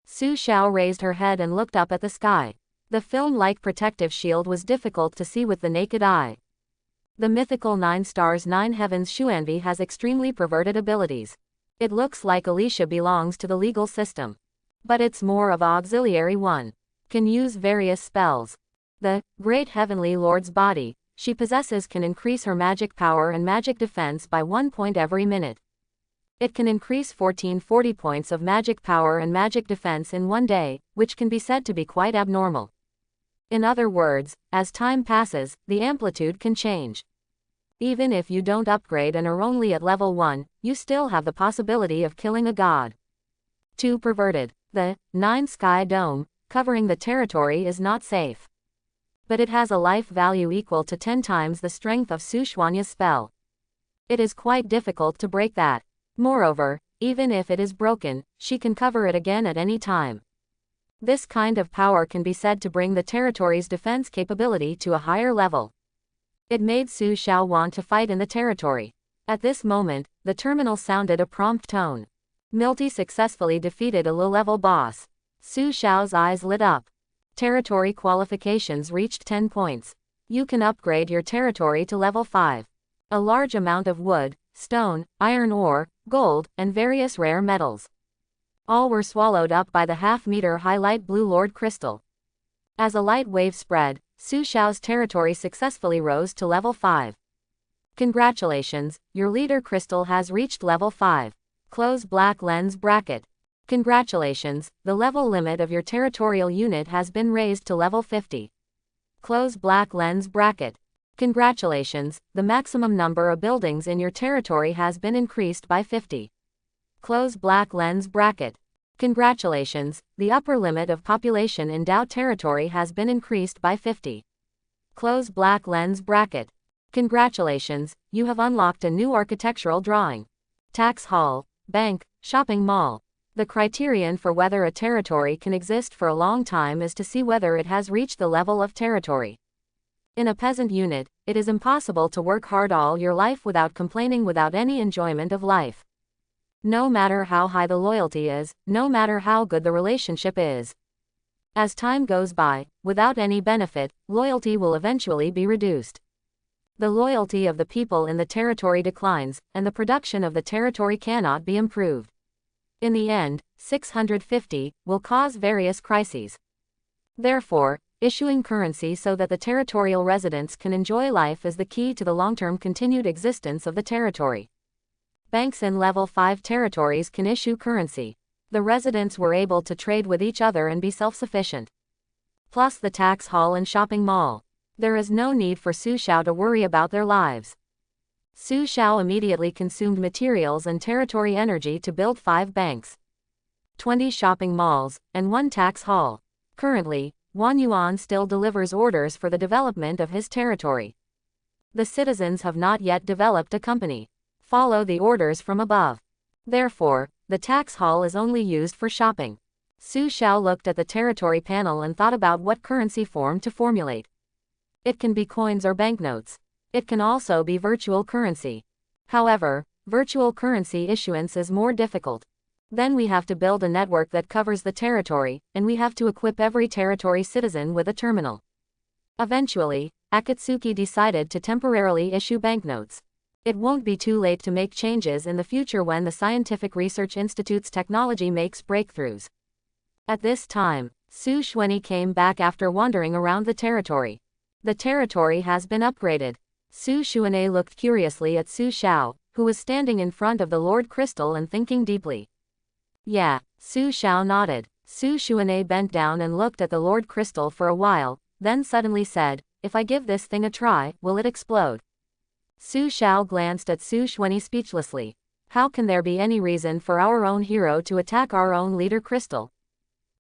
Su Xiao raised her head and looked up at the sky. The film-like protective shield was difficult to see with the naked eye. The mythical 9 stars 9 heavens Xuanvi has extremely perverted abilities. It looks like Alicia belongs to the legal system. But it's more of an auxiliary one. Can use various spells. The Great Heavenly Lord's body she possesses can increase her magic power and magic defense by 1 point every minute. It can increase 1440 points of magic power and magic defense in 1 day, which can be said to be quite abnormal. In other words, as time passes, the amplitude can change. Even if you don't upgrade and are only at level 1, you still have the possibility of killing a god. 2. Perverted. The 9 sky dome, covering the territory is not safe. But it has a life value equal to 10 times the strength of Su Xuanyi's spell. It is quite difficult to break that. Moreover, even if it is broken, she can cover it again at any time. This kind of power can be said to bring the territory's defense capability to a higher level. It made Su Xiao want to fight in the territory. At this moment, the terminal sounded a prompt tone. Milty successfully defeated a low-level boss. Su Xiao's eyes lit up. Territory qualifications reached 10 points. You can upgrade your territory to level 5. A large amount of wood, stone, iron ore, gold, and various rare metals. All were swallowed up by the half-meter high light blue Lord Crystal. As a light wave spread, Su Xiao's territory successfully rose to level 5. Congratulations, your leader crystal has reached level 5. Close black lens bracket. Congratulations, the level limit of your territorial unit has been raised to level 50. Close black lens bracket. Congratulations, the maximum number of buildings in your territory has been increased by 50. Close black lens bracket. Congratulations, the upper limit of population in Dao territory has been increased by 50. Close black lens bracket. Congratulations, you have unlocked a new architectural drawing. Tax hall, bank, shopping mall. The criterion for whether a territory can exist for a long time is to see whether it has reached the level of territory. In a peasant unit, it is impossible to work hard all your life without complaining, without any enjoyment of life. No matter how high the loyalty is, no matter how good the relationship is. As time goes by, without any benefit, loyalty will eventually be reduced. The loyalty of the people in the territory declines, and the production of the territory cannot be improved. In the end, 650 will cause various crises. Therefore, issuing currency so that the territorial residents can enjoy life is the key to the long-term continued existence of the territory. Banks in level 5 territories can issue currency. The residents were able to trade with each other and be self-sufficient. Plus the tax hall and shopping mall. There is no need for Su Xiao to worry about their lives. Su Xiao immediately consumed materials and territory energy to build 5 banks, 20 shopping malls, and 1 tax hall. Currently, Wang Yuan still delivers orders for the development of his territory. The citizens have not yet developed a company. Follow the orders from above. Therefore, the tax hall is only used for shopping. Su Xiao looked at the territory panel and thought about what currency form to formulate. It can be coins or banknotes. It can also be virtual currency. However, virtual currency issuance is more difficult. Then we have to build a network that covers the territory, and we have to equip every territory citizen with a terminal. Eventually, Akatsuki decided to temporarily issue banknotes. It won't be too late to make changes in the future when the Scientific Research Institute's technology makes breakthroughs. At this time, Su Xuanyi came back after wandering around the territory. The territory has been upgraded. Su Xuanyi looked curiously at Su Xiao, who was standing in front of the Lord Crystal and thinking deeply. Yeah, Su Xiao nodded. Su Xuanyi bent down and looked at the Lord Crystal for a while, then suddenly said, "If I give this thing a try, will it explode?" Su Xiao glanced at Su Xuanyi speechlessly. How can there be any reason for our own hero to attack our own leader Crystal?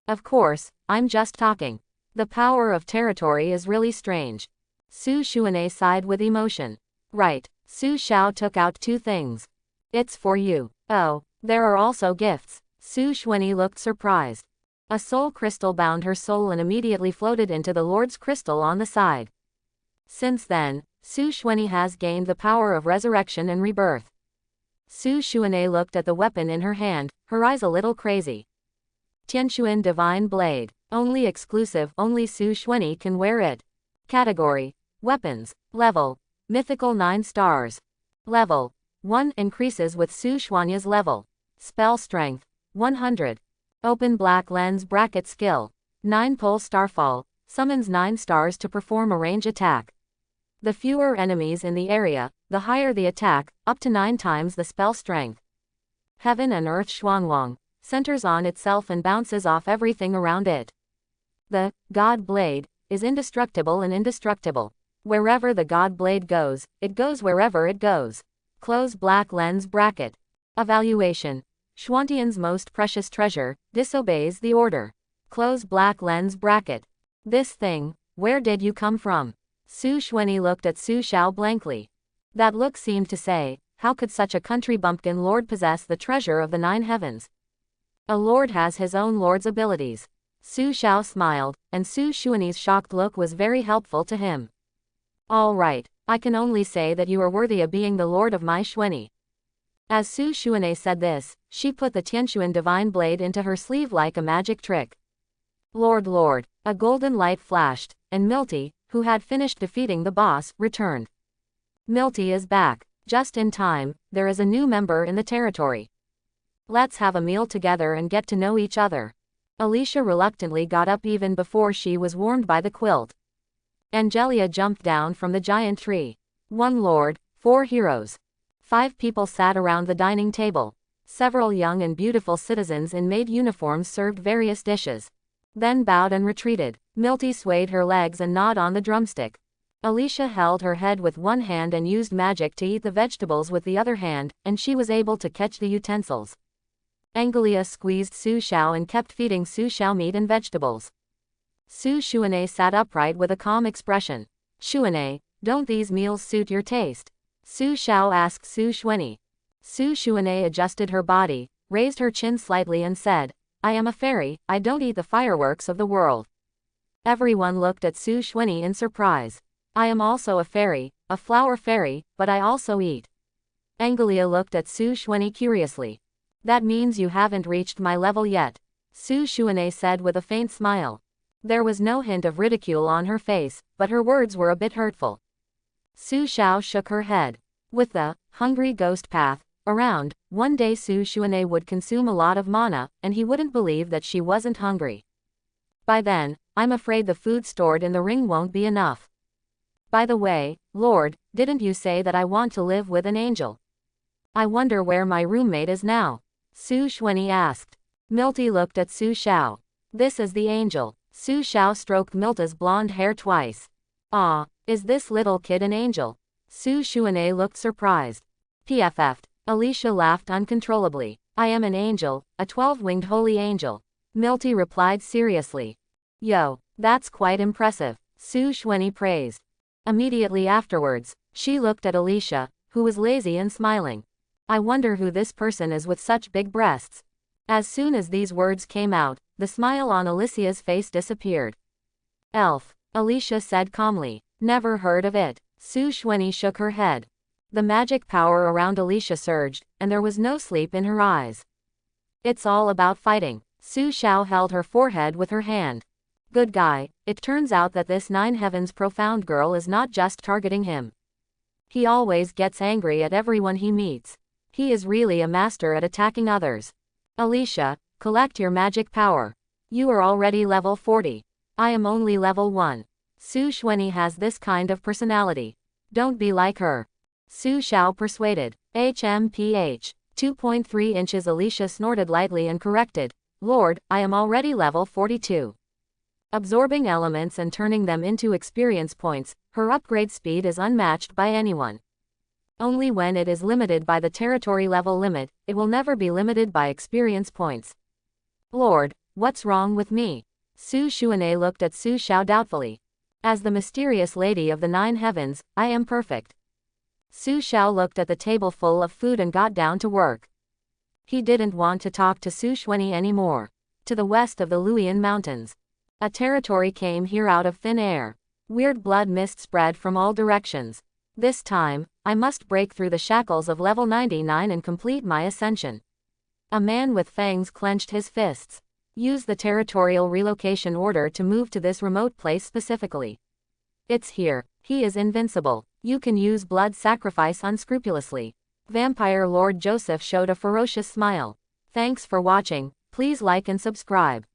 Of course, I'm just talking. The power of territory is really strange. Su Xuanyi sighed with emotion. Right. Su Xiao took out two things. It's for you. Oh, there are also gifts. Su Xuanyi looked surprised. A soul crystal bound her soul and immediately floated into the Lord's crystal on the side. Since then, Su Xuanyi has gained the power of resurrection and rebirth. Su Xuanyi looked at the weapon in her hand, her eyes a little crazy. Tianquan Divine Blade. Only exclusive, only Su Xuanyi can wear it. Category: Weapons. Level: Mythical 9 stars. Level: 1 increases with Su Xuanyi's level. Spell Strength: 100. Open Black Lens Bracket Skill. 9 Pole Starfall. Summons 9 stars to perform a range attack. The fewer enemies in the area, the higher the attack, up to 9 times the spell strength. Heaven and Earth Xuanwang. Centers on itself and bounces off everything around it. The God Blade is indestructible and indestructible. Wherever the God Blade goes, it goes wherever it goes. Close Black Lens Bracket. Evaluation. Xuantian's most precious treasure, disobeys the order. Close Black Lens Bracket. This thing, where did you come from? Su Xuanyi looked at Su Xiao blankly. That look seemed to say, how could such a country bumpkin lord possess the treasure of the 9 heavens? A lord has his own lord's abilities. Su Xiao smiled, and Su Xuanyi's shocked look was very helpful to him. All right, I can only say that you are worthy of being the lord of my Xuanyi. As Su Xuanyi said this, she put the Tianquan Divine Blade into her sleeve like a magic trick. Lord, a golden light flashed, and Milty, who had finished defeating the boss, returned. Milty is back. Just in time, there is a new member in the territory. Let's have a meal together and get to know each other. Alicia reluctantly got up even before she was warmed by the quilt. Angelia jumped down from the giant tree. 1 lord, 4 heroes. 5 people sat around the dining table. Several young and beautiful citizens in maid uniforms served various dishes. Then bowed and retreated. Milty swayed her legs and gnawed on the drumstick. Alicia held her head with one hand and used magic to eat the vegetables with the other hand, and she was able to catch the utensils. Angelia squeezed Su Xiao and kept feeding Su Xiao meat and vegetables. Su Xuanyi sat upright with a calm expression. Xuanyi, don't these meals suit your taste? Su Xiao asked Su Xuanyi. Su Xuanyi adjusted her body, raised her chin slightly and said, I am a fairy, I don't eat the fireworks of the world. Everyone looked at Su Xuanyi in surprise. I am also a fairy, a flower fairy, but I also eat. Angelia looked at Su Xuanyi curiously. That means you haven't reached my level yet, Su Xuanyi said with a faint smile. There was no hint of ridicule on her face, but her words were a bit hurtful. Su Xiao shook her head. With the hungry ghost path around, one day Su Xuanyi would consume a lot of mana, and he wouldn't believe that she wasn't hungry. By then, I'm afraid the food stored in the ring won't be enough. By the way, Lord, didn't you say that I want to live with an angel? I wonder where my roommate is now, Su Xuanyi asked. Milty looked at Su Xiao. This is the angel. Su Xiao stroked Milta's blonde hair twice. Ah, is this little kid an angel? Su Xuanyi looked surprised. PFF'd. Alicia laughed uncontrollably. I am an angel, a 12-winged holy angel. Milty replied seriously. Yo, that's quite impressive, Su Xuanyi praised. Immediately afterwards, She looked at Alicia, who was lazy and smiling. I wonder who this person is with such big breasts. As soon as these words came out, the smile on Alicia's face disappeared. Elf, Alicia said calmly. Never heard of it. Su Xuanyi shook her head. The magic power around Alicia surged, and there was no sleep in her eyes. It's all about fighting. Su Xiao held her forehead with her hand. Good guy, it turns out that this Nine Heavens profound girl is not just targeting him. He always gets angry at everyone he meets. He is really a master at attacking others. Alicia, collect your magic power. You are already level 40. I am only level 1. Su Xuanyi has this kind of personality. Don't be like her. Su Xiao persuaded. HMPH. 2.3 inches. Alicia snorted lightly and corrected. Lord, I am already level 42. Absorbing elements and turning them into experience points, her upgrade speed is unmatched by anyone. Only when it is limited by the territory level limit, it will never be limited by experience points. Lord, what's wrong with me? Su Xuanyi looked at Su Xiao doubtfully. As the mysterious lady of the Nine Heavens, I am perfect. Su Xiao looked at the table full of food and got down to work. He didn't want to talk to Su Xuanyi anymore. To the west of the Luoyan Mountains. A territory came here out of thin air. Weird blood mist spread from all directions. This time, I must break through the shackles of level 99 and complete my ascension. A man with fangs clenched his fists. Use the territorial relocation order to move to this remote place specifically. It's here. He is invincible. You can use blood sacrifice unscrupulously. Vampire Lord Joseph showed a ferocious smile. Thanks for watching. Please like and subscribe.